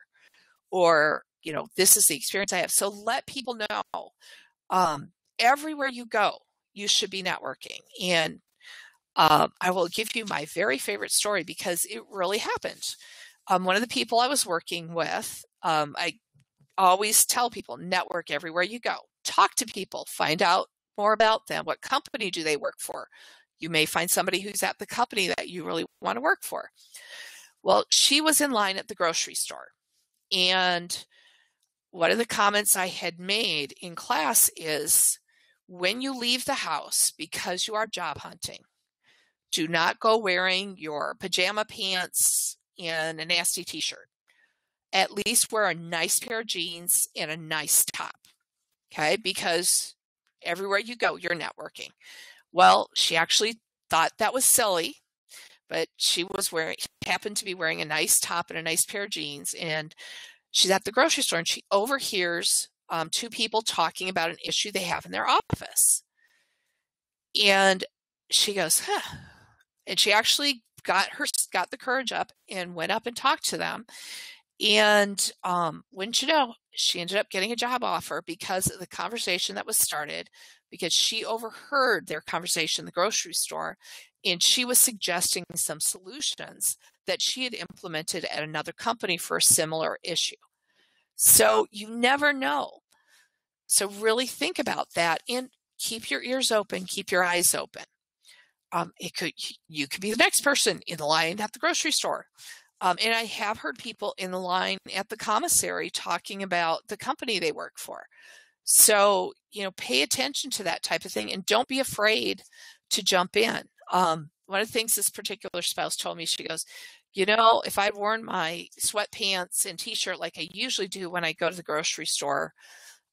Or, this is the experience I have. So let people know. Everywhere you go, you should be networking. And I will give you my very favorite story because it really happened. One of the people I was working with, I always tell people, network everywhere you go. Talk to people, find out more about them. What company do they work for? You may find somebody who's at the company that you really want to work for. Well, she was in line at the grocery store, and one of the comments I had made in class is, when you leave the house because you are job hunting, do not go wearing your pajama pants and a nasty t-shirt. At least wear a nice pair of jeans and a nice top, okay? Because everywhere you go, you're networking. Well, she actually thought that was silly, but she happened to be wearing a nice top and a nice pair of jeans, and she's at the grocery store and she overhears two people talking about an issue they have in their office. And she goes, huh. And she actually got the courage up and went up and talked to them. And wouldn't you know, she ended up getting a job offer because of the conversation that was started, because she overheard their conversation in the grocery store, and she was suggesting some solutions that she had implemented at another company for a similar issue. So you never know. So really think about that and keep your ears open, keep your eyes open. You could be the next person in the line at the grocery store. And I have heard people in the line at the commissary talking about the company they work for. So, pay attention to that type of thing and don't be afraid to jump in. One of the things this particular spouse told me, she goes, if I'd worn my sweatpants and t-shirt like I usually do when I go to the grocery store,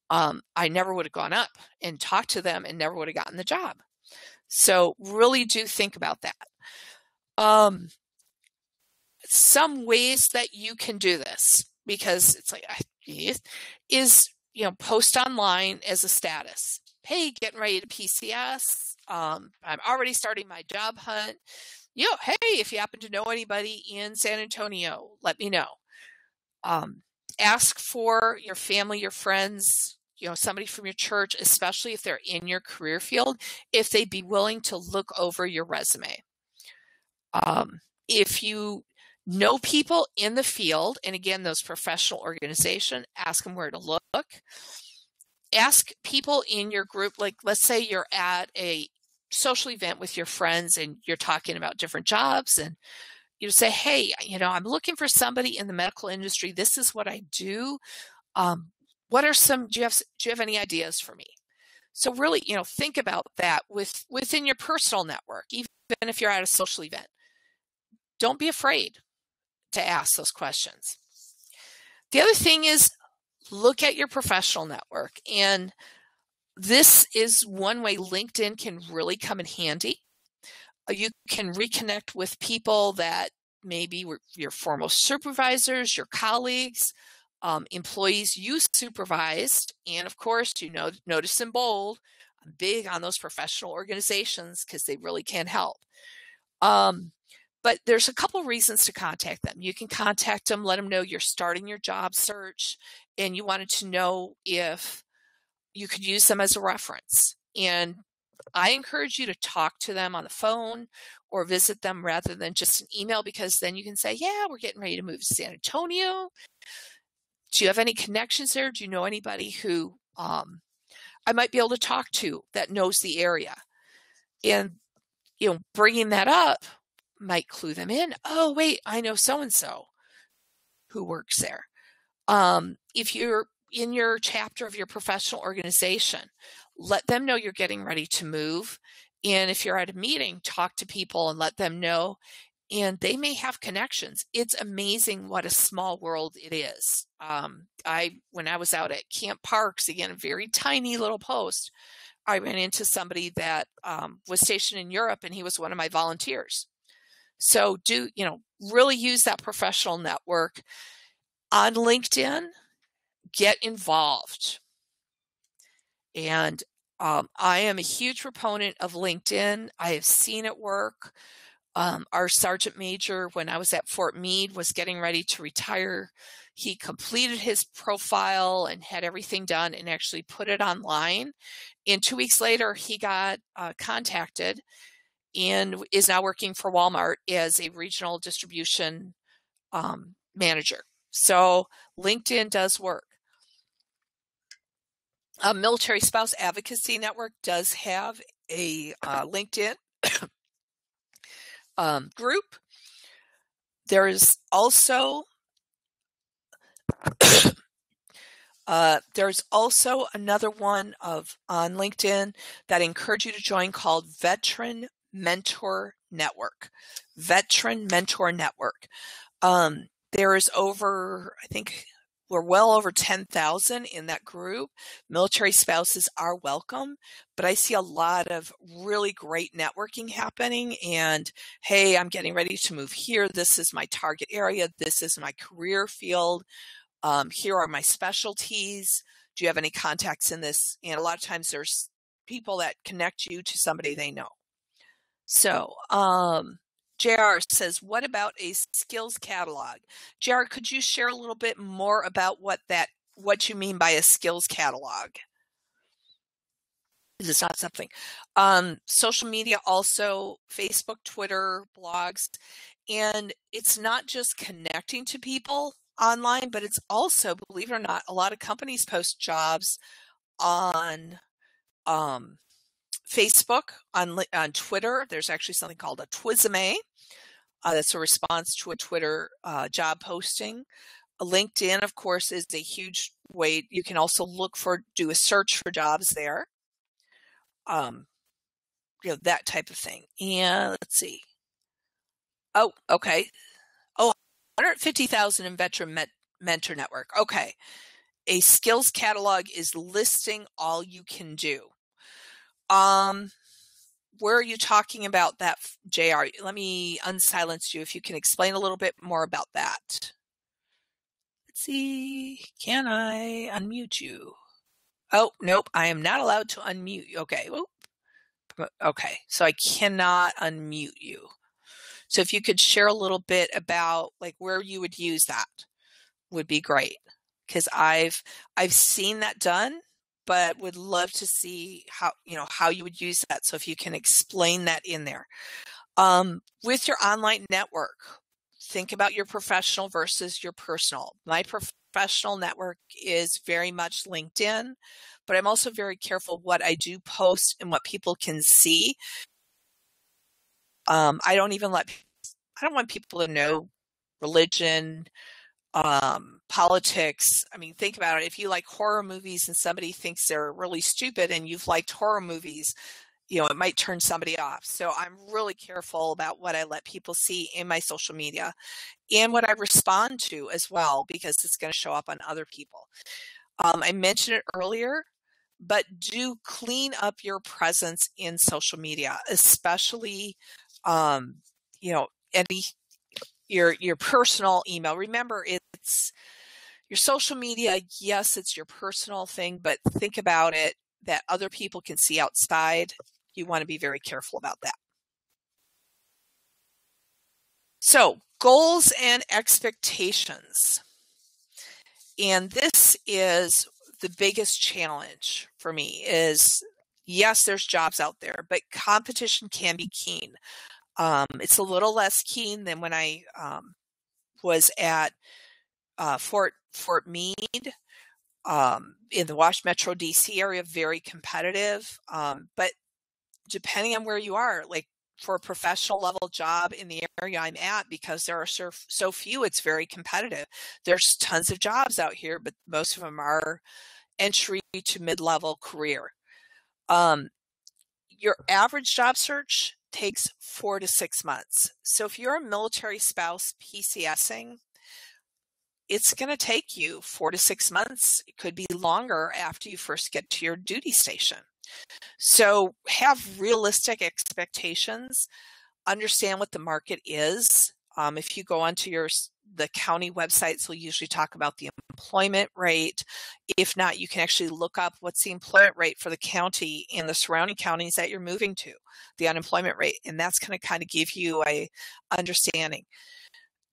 I never would have gone up and talked to them and never would have gotten the job. So really do think about that. Some ways that you can do this, because it's like, is, post online as a status. Hey, getting ready to PCS. I'm already starting my job hunt. Hey, if you happen to know anybody in San Antonio, let me know. Ask for your family, your friends, somebody from your church, especially if they're in your career field, if they'd be willing to look over your resume. If you know people in the field, and again, those professional organizations, ask them where to look. Ask people in your group, like let's say you're at a social event with your friends and you're talking about different jobs, and you say, hey, I'm looking for somebody in the medical industry. This is what I do. What are do you have any ideas for me? So really, think about that within your personal network, even if you're at a social event. Don't be afraid to ask those questions. The other thing is, look at your professional network. And this is one way LinkedIn can really come in handy. You can reconnect with people that maybe were your former supervisors, your colleagues, employees you supervised. And of course, notice in bold, I'm big on those professional organizations because they really can help. But there's a couple reasons to contact them. You can contact them, let them know you're starting your job search and you wanted to know if you could use them as a reference. And I encourage you to talk to them on the phone or visit them rather than just an email, because then you can say, yeah, we're getting ready to move to San Antonio. Do you have any connections there? Do you know anybody who I might be able to talk to that knows the area? And, bringing that up might clue them in. Oh, wait, I know so-and-so who works there. If you're in your chapter of your professional organization, let them know you're getting ready to move. And if you're at a meeting, talk to people and let them know. And they may have connections. It's amazing what a small world it is. When I was out at Camp Parks, again, a very tiny little post, I ran into somebody that was stationed in Europe, and he was one of my volunteers. So really use that professional network. On LinkedIn, get involved. And I am a huge proponent of LinkedIn. I have seen it work. Our sergeant major, when I was at Fort Meade, was getting ready to retire. He completed his profile and had everything done and actually put it online. And 2 weeks later, he got contacted and is now working for Walmart as a regional distribution manager. So LinkedIn does work. Military Spouse Advocacy Network does have a LinkedIn group. There is also There's also another one on LinkedIn that I encourage you to join called Veteran Mentor Network. Veteran Mentor Network. There is over, I think we're well over 10,000 in that group. Military spouses are welcome, but I see a lot of really great networking happening. And hey, I'm getting ready to move here. This is my target area. This is my career field. Here are my specialties. Do you have any contacts in this? And a lot of times there's people that connect you to somebody they know. So, JR says, what about a skills catalog? JR, could you share a little bit more about what you mean by a skills catalog? Is this not something? Social media also, Facebook, Twitter, blogs, and it's not just connecting to people online, but it's also, believe it or not, a lot of companies post jobs on Facebook, on Twitter. There's actually something called a Twizzame. That's a response to a Twitter job posting. LinkedIn, of course, is a huge way. You can also do a search for jobs there. That type of thing. And let's see. Oh, okay. Oh, 150,000 in Veteran Mentor Network. Okay. A skills catalog is listing all you can do. Where are you talking about that, JR? Let me unsilence you if you can explain a little bit more about that. Let's see. Can I unmute you? Oh, nope. I am not allowed to unmute you. Okay. Okay. So I cannot unmute you. So if you could share a little bit about like where you would use that would be great. Because I've seen that done, but would love to see how you would use that. So if you can explain that in there. With your online network, think about your professional versus your personal. My professional network is very much LinkedIn, but I'm also very careful what I do post and what people can see. I don't want people to know religion, politics. I mean, think about it. If you like horror movies and somebody thinks they're really stupid and you've liked horror movies, it might turn somebody off. So I'm really careful about what I let people see in my social media and what I respond to as well, because it's going to show up on other people. I mentioned it earlier, but do clean up your presence in social media, especially, your personal email. Remember, it's your social media. Yes, it's your personal thing, but think about it that other people can see outside. You want to be very careful about that. So, goals and expectations. And this is the biggest challenge for me is, yes, there's jobs out there, but competition can be keen. It's a little less keen than when I was at Fort Meade in the Wash Metro DC area, very competitive. But depending on where you are, like for a professional level job in the area I'm at, because there are so few, it's very competitive. There's tons of jobs out here, but most of them are entry to mid-level career. Your average job search takes 4 to 6 months. So if you're a military spouse PCSing, it's going to take you 4 to 6 months. It could be longer after you first get to your duty station. So have realistic expectations, understand what the market is. If you go onto the county websites, will usually talk about the employment rate. If not, you can actually look up what's the employment rate for the county and the surrounding counties that you're moving to, the unemployment rate. And that's going to kind of give you a understanding.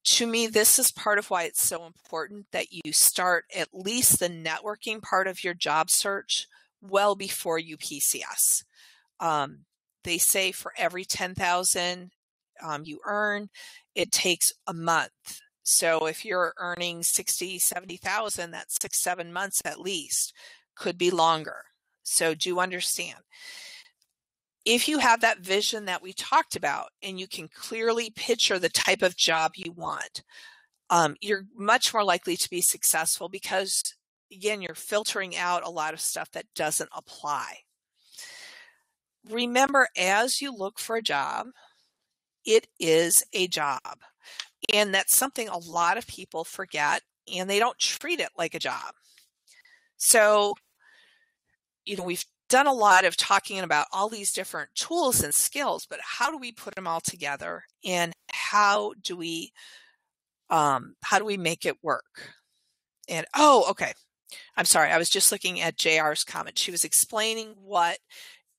To me, this is part of why it's so important that you start at least the networking part of your job search well before you PCS. They say for every 10,000 you earn, it takes a month. So if you're earning 60, 70,000, that's 6-7 months at least, could be longer. So do understand. If you have that vision that we talked about and you can clearly picture the type of job you want, you're much more likely to be successful because again, you're filtering out a lot of stuff that doesn't apply. Remember, as you look for a job, it is a job. And that's something a lot of people forget, and they don't treat it like a job. So, we've done a lot of talking about all these different tools and skills, but how do we put them all together, and how do we make it work? And okay. I'm sorry. I was just looking at JR's comment. She was explaining what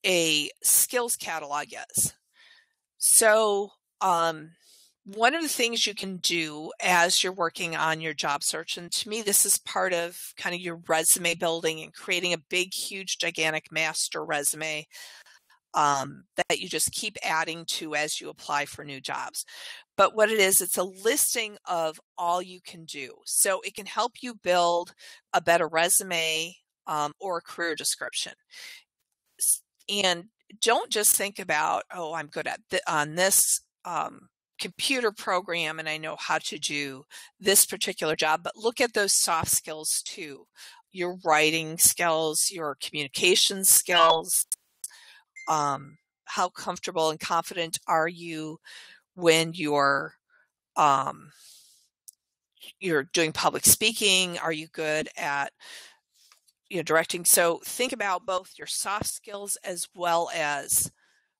a skills catalog is. So, one of the things you can do as you're working on your job search, and to me, this is part of kind of your resume building and creating a big, huge, gigantic master resume that you just keep adding to as you apply for new jobs. But what it is, it's a listing of all you can do. So it can help you build a better resume or a career description. And don't just think about, I'm good at on this computer program and I know how to do this particular job, but look at those soft skills too. Your writing skills, your communication skills, how comfortable and confident are you when you're doing public speaking? Are you good at directing? So think about both your soft skills as well as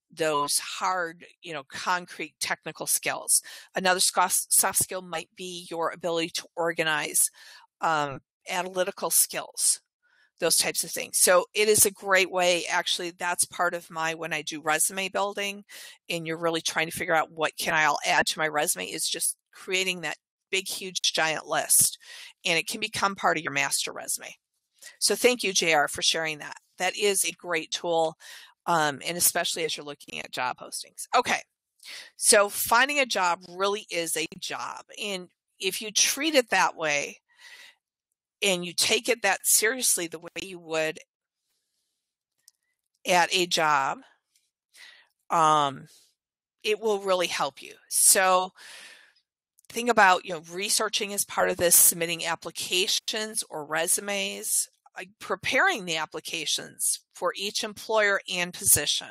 those hard, concrete technical skills. Another soft skill might be your ability to organize, analytical skills, those types of things. So it is a great way. Actually, that's part of when I do resume building and you're really trying to figure out what can I'll add to my resume, is just creating that big, huge, giant list. And it can become part of your master resume. So thank you, JR, for sharing that. That is a great tool. And especially as you're looking at job postings. Okay. So finding a job really is a job. And if you treat it that way, and you take it that seriously the way you would at a job, it will really help you. So think about, researching as part of this, submitting applications or resumes, preparing the applications for each employer and position.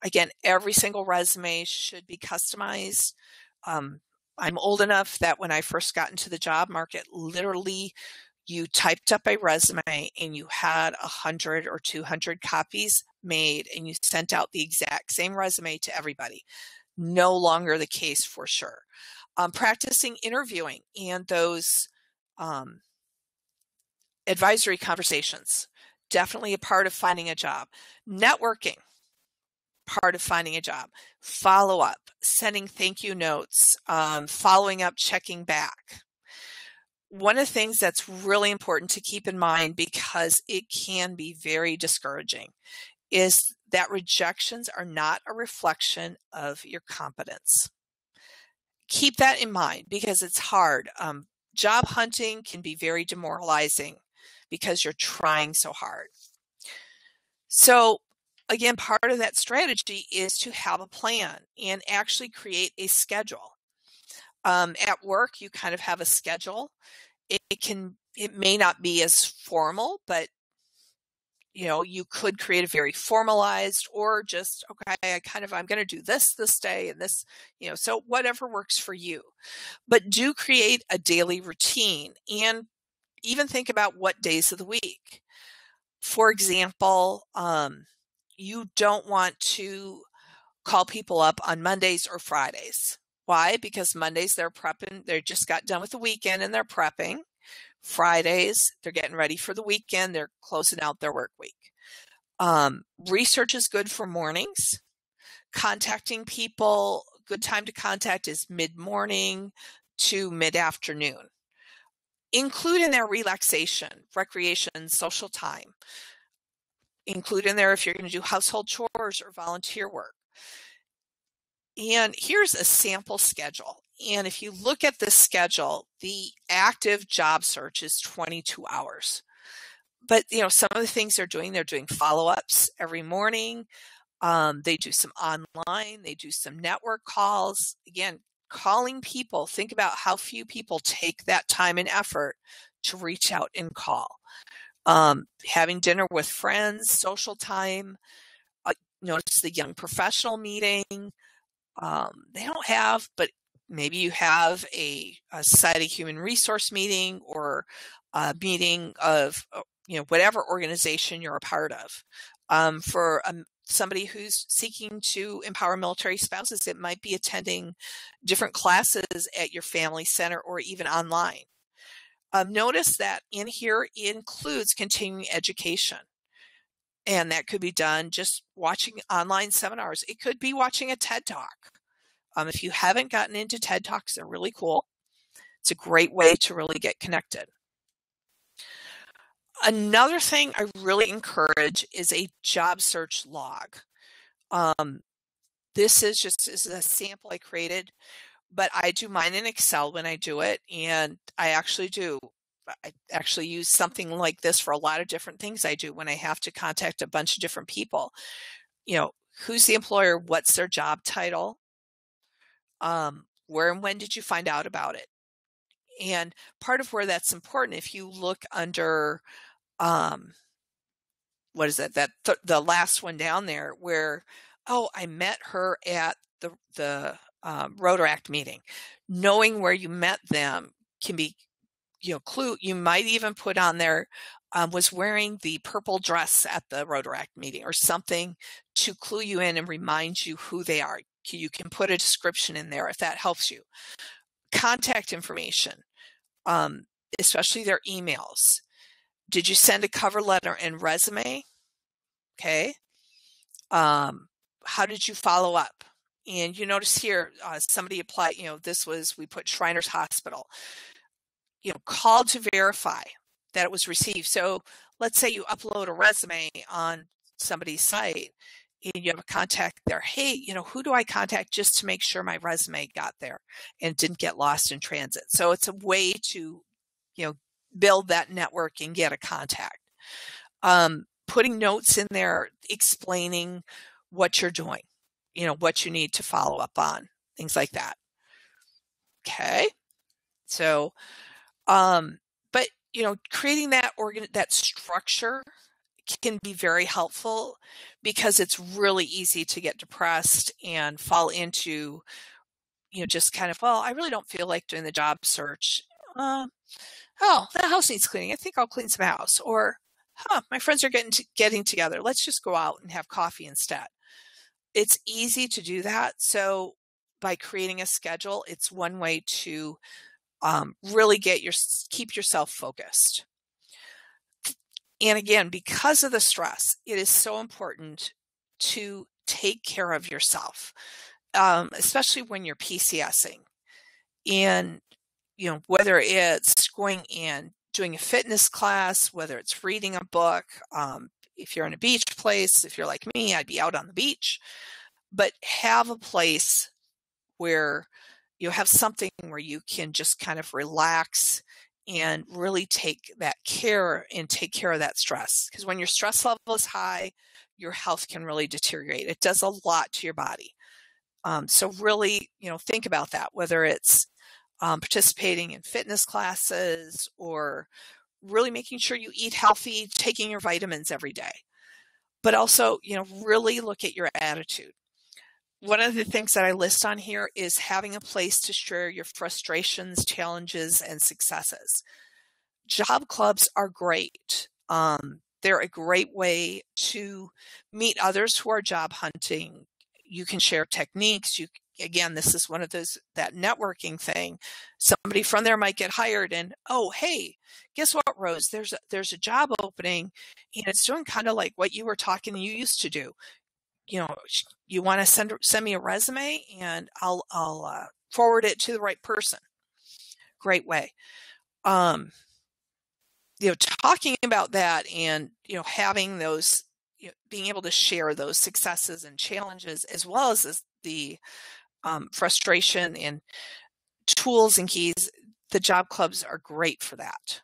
Again, every single resume should be customized. I'm old enough that when I first got into the job market, literally you typed up a resume and you had 100 or 200 copies made and you sent out the exact same resume to everybody. No longer the case for sure. Practicing interviewing and those advisory conversations, definitely a part of finding a job. Networking, part of finding a job. Follow up, sending thank you notes, following up, checking back. One of the things that's really important to keep in mind, because it can be very discouraging, is that rejections are not a reflection of your competence. Keep that in mind because it's hard. Job hunting can be very demoralizing because you're trying so hard. So again, part of that strategy is to have a plan and actually create a schedule. At work, you kind of have a schedule. It may not be as formal, but you could create a very formalized, or just, okay, I'm going to do this day and this, so whatever works for you. But do create a daily routine and even think about what days of the week. For example, you don't want to call people up on Mondays or Fridays. Why? Because Mondays they're prepping, they just got done with the weekend and they're prepping. Fridays, they're getting ready for the weekend, they're closing out their work week. Research is good for mornings. Contacting people, good time to contact is mid-morning to mid-afternoon. Include in there relaxation, recreation, social time. Include in there if you're going to do household chores or volunteer work. And here's a sample schedule. And if you look at this schedule, the active job search is 22 hours. But, some of the things they're doing follow-ups every morning. They do some online, they do some network calls. Again, calling people, think about how few people take that time and effort to reach out and call. Having dinner with friends, social time. Notice the young professional meeting. They don't have, but maybe you have a society human resource meeting or a meeting of, whatever organization you're a part of. For somebody who's seeking to empower military spouses, it might be attending different classes at your family center or even online. Notice that in here includes continuing education. And that could be done just watching online seminars. It could be watching a TED Talk. If you haven't gotten into TED Talks, they're really cool. It's a great way to really get connected. Another thing I really encourage is a job search log. This is just a sample I created, but I do mine in Excel when I do it, and I actually use something like this for a lot of different things I do when I have to contact a bunch of different people. Who's the employer? What's their job title? Where and when did you find out about it? And part of where that's important, if you look under, what is it? The last one down there where, I met her at the Rotaract meeting. Knowing where you met them can be, clue. You might even put on there, was wearing the purple dress at the Rotaract meeting or something to clue you in and remind you who they are. You can put a description in there if that helps you. Contact information, especially their emails. Did you send a cover letter and resume? Okay. How did you follow up? And you notice here, somebody applied, we put Shriners Hospital, called to verify that it was received. So let's say you upload a resume on somebody's site and you have a contact there. Hey, who do I contact just to make sure my resume got there and didn't get lost in transit? So it's a way to, build that network and get a contact. Putting notes in there, explaining what you're doing, what you need to follow up on, things like that. Okay. So, but, creating that structure can be very helpful because it's really easy to get depressed and fall into, just kind of, I really don't feel like doing the job search. The house needs cleaning. I think I'll clean some house. Or, my friends are getting together. Let's just go out and have coffee instead. It's easy to do that. So by creating a schedule, it's one way to really keep yourself focused. And again, because of the stress, it is so important to take care of yourself, especially when you're PCSing. And, whether it's going and doing a fitness class, whether it's reading a book, if you're in a beach place, if you're like me, I'd be out on the beach, but have a place where you have something where you can just kind of relax and really take that care and take care of that stress. Because when your stress level is high, your health can really deteriorate. It does a lot to your body. So really, think about that, whether it's participating in fitness classes or really making sure you eat healthy, taking your vitamins every day. But also, really look at your attitude. One of the things that I list on here is having a place to share your frustrations, challenges, and successes. Job clubs are great. They're a great way to meet others who are job hunting. You can share techniques. Again, this is one of that networking thing. Somebody from there might get hired and, hey, guess what, Rose? There's a job opening and it's doing kind of like what you used to do. You want to send me a resume and I'll forward it to the right person. Great way. Talking about that and, having those, being able to share those successes and challenges as well as the frustration and tools and keys, the job clubs are great for that.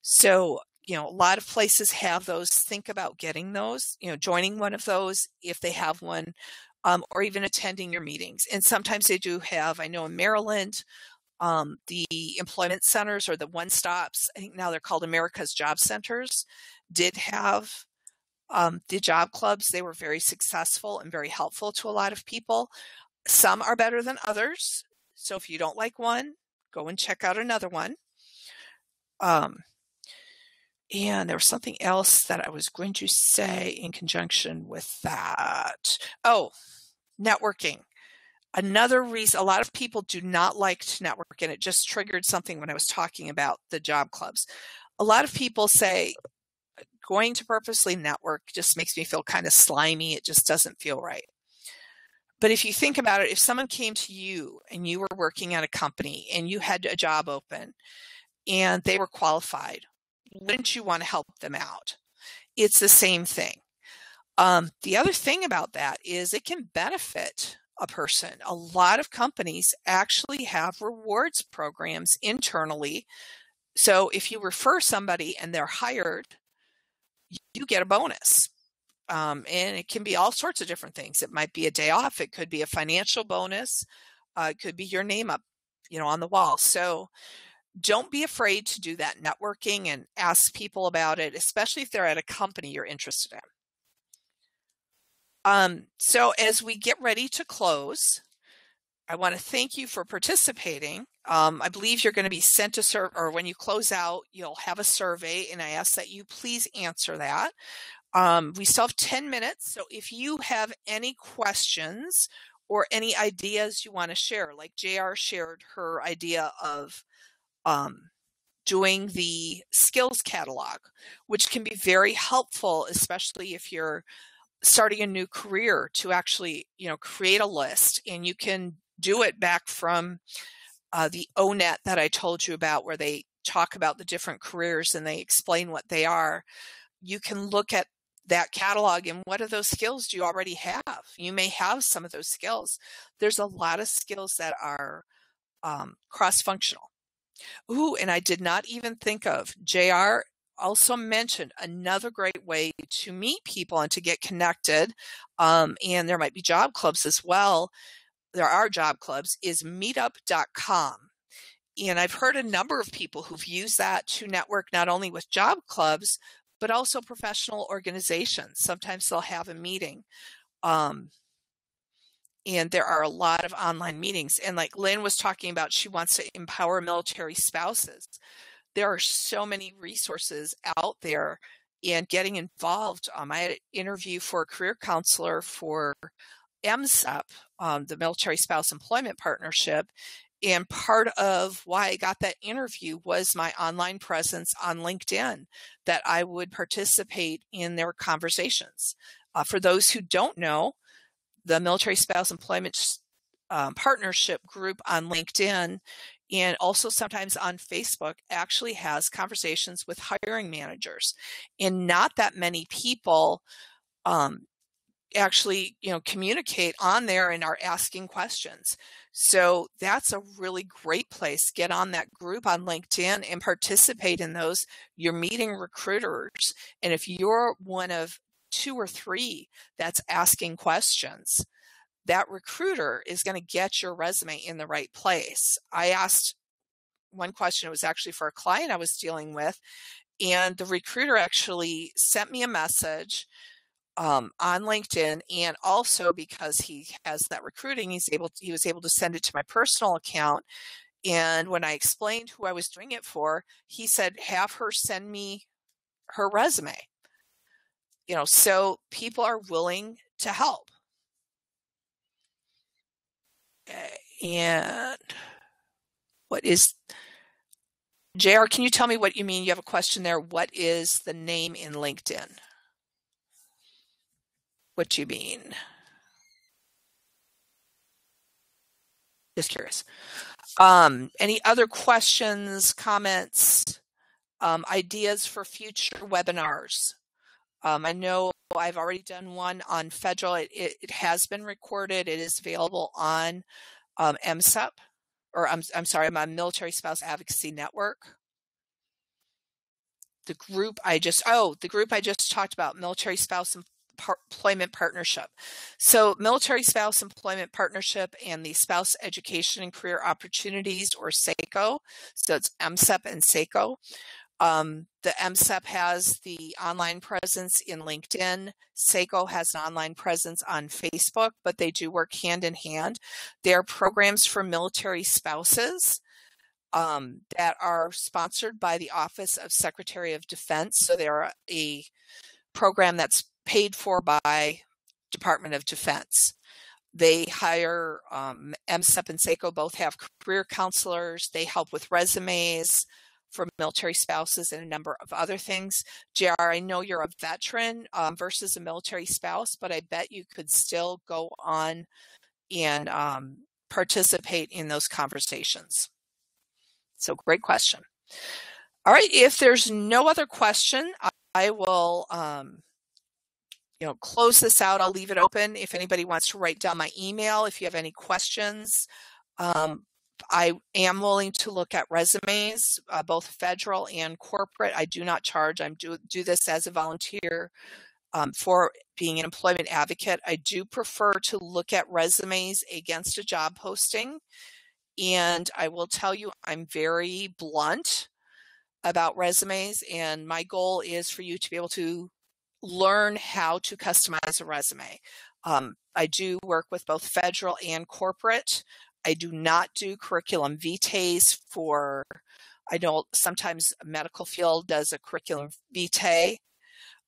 So, a lot of places have those. Think about getting those, joining one of those if they have one, or even attending your meetings. And sometimes they do have, I know in Maryland, The employment centers or the one-stops, I think now they're called America's Job Centers, did have the job clubs. They were very successful and very helpful to a lot of people. Some are better than others. So if you don't like one, go and check out another one. And there was something else that I was going to say in conjunction with that. Oh, networking. Another reason, a lot of people do not like to network, and it just triggered something when I was talking about the job clubs. A lot of people say going to purposely network just makes me feel kind of slimy. It just doesn't feel right. But if you think about it, if someone came to you and you were working at a company and you had a job open and they were qualified, wouldn't you want to help them out? It's the same thing. The other thing about that is it can benefit a person. A lot of companies actually have rewards programs internally. So if you refer somebody and they're hired, you get a bonus. And it can be all sorts of different things. It might be a day off. It could be a financial bonus. It could be your name up, on the wall. So don't be afraid to do that networking and ask people about it, especially if they're at a company you're interested in. So as we get ready to close, I want to thank you for participating. I believe you're going to be sent a survey, or when you close out, you'll have a survey, and I ask that you please answer that. We still have 10 minutes, so if you have any questions or any ideas you want to share, like JR shared her idea of doing the skills catalog, which can be very helpful, especially if you're starting a new career, to actually, create a list, and you can do it back from the ONET that I told you about, where they talk about the different careers and they explain what they are. You can look at that catalog and what are those skills do you already have? You may have some of those skills. There's a lot of skills that are cross-functional. Ooh, and I did not even think of, JR also mentioned another great way to meet people and to get connected, and there might be job clubs as well. There are job clubs, is meetup.com. And I've heard a number of people who've used that to network not only with job clubs, but also professional organizations. Sometimes they'll have a meeting. And there are a lot of online meetings. And like Lynn was talking about, she wants to empower military spouses. There are so many resources out there, and getting involved. I had an interview for a career counselor for MSEP, the Military Spouse Employment Partnership. And part of why I got that interview was my online presence on LinkedIn, that I would participate in their conversations. For those who don't know, the Military Spouse Employment Partnership group on LinkedIn, and also sometimes on Facebook, actually has conversations with hiring managers. And not that many people actually, communicate on there and are asking questions. So that's a really great place. Get on that group on LinkedIn and participate in those. You're meeting recruiters. And if you're one of 2 or 3 that's asking questions, that recruiter is going to get your resume in the right place. I asked one question, it was actually for a client I was dealing with, and the recruiter actually sent me a message on LinkedIn, and also because he has that recruiting, he was able to send it to my personal account. And when I explained who I was doing it for, he said, have her send me her resume. So people are willing to help. And what is, JR, can you tell me what you mean? You have a question there. What is the name in LinkedIn? What do you mean? Just curious. Any other questions, comments, ideas for future webinars? I know I've already done one on federal. It has been recorded. It is available on MSEP, or I'm sorry, my Military Spouse Advocacy Network. The group I just talked about, Military Spouse Employment Partnership. So Military Spouse Employment Partnership and the Spouse Education and Career Opportunities, or SAECO. So it's MSEP and SAECO. The MSEP has the online presence in LinkedIn. SAECO has an online presence on Facebook, but they do work hand in hand. They are programs for military spouses that are sponsored by the Office of Secretary of Defense. So they're a program that's paid for by Department of Defense. They hire MSEP and SAECO both have career counselors. They help with resumes for military spouses and a number of other things. JR, I know you're a veteran versus a military spouse, but I bet you could still go on and participate in those conversations. So great question. All right, if there's no other question, I will close this out. I'll leave it open if anybody wants to write down my email if you have any questions. I am willing to look at resumes, both federal and corporate. I do not charge. I do this as a volunteer for being an employment advocate. I do prefer to look at resumes against a job posting. And I will tell you, I'm very blunt about resumes. And my goal is for you to be able to learn how to customize a resume. I do work with both federal and corporate. I do not do curriculum vitae I know sometimes medical field does a curriculum vitae.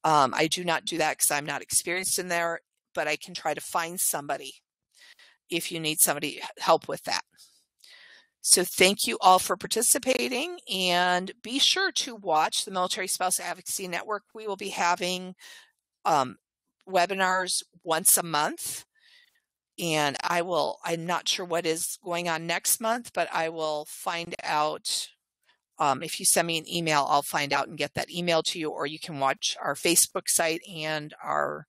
I do not do that because I'm not experienced in there, but I can try to find somebody if you need somebody help with that. So thank you all for participating, and be sure to watch the Military Spouse Advocacy Network. We will be having webinars once a month, and I'm not sure what is going on next month, but I will find out. If you send me an email, I'll find out and get that email to you, or you can watch our Facebook site and our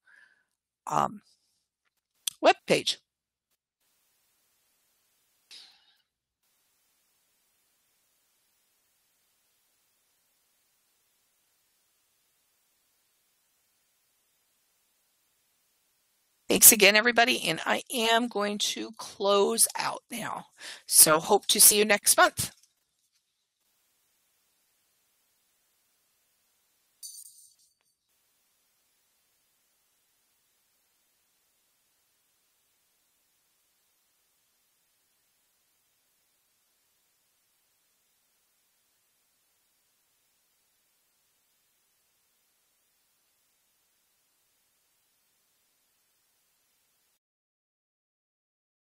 webpage. Thanks again, everybody, and I am going to close out now. So hope to see you next month.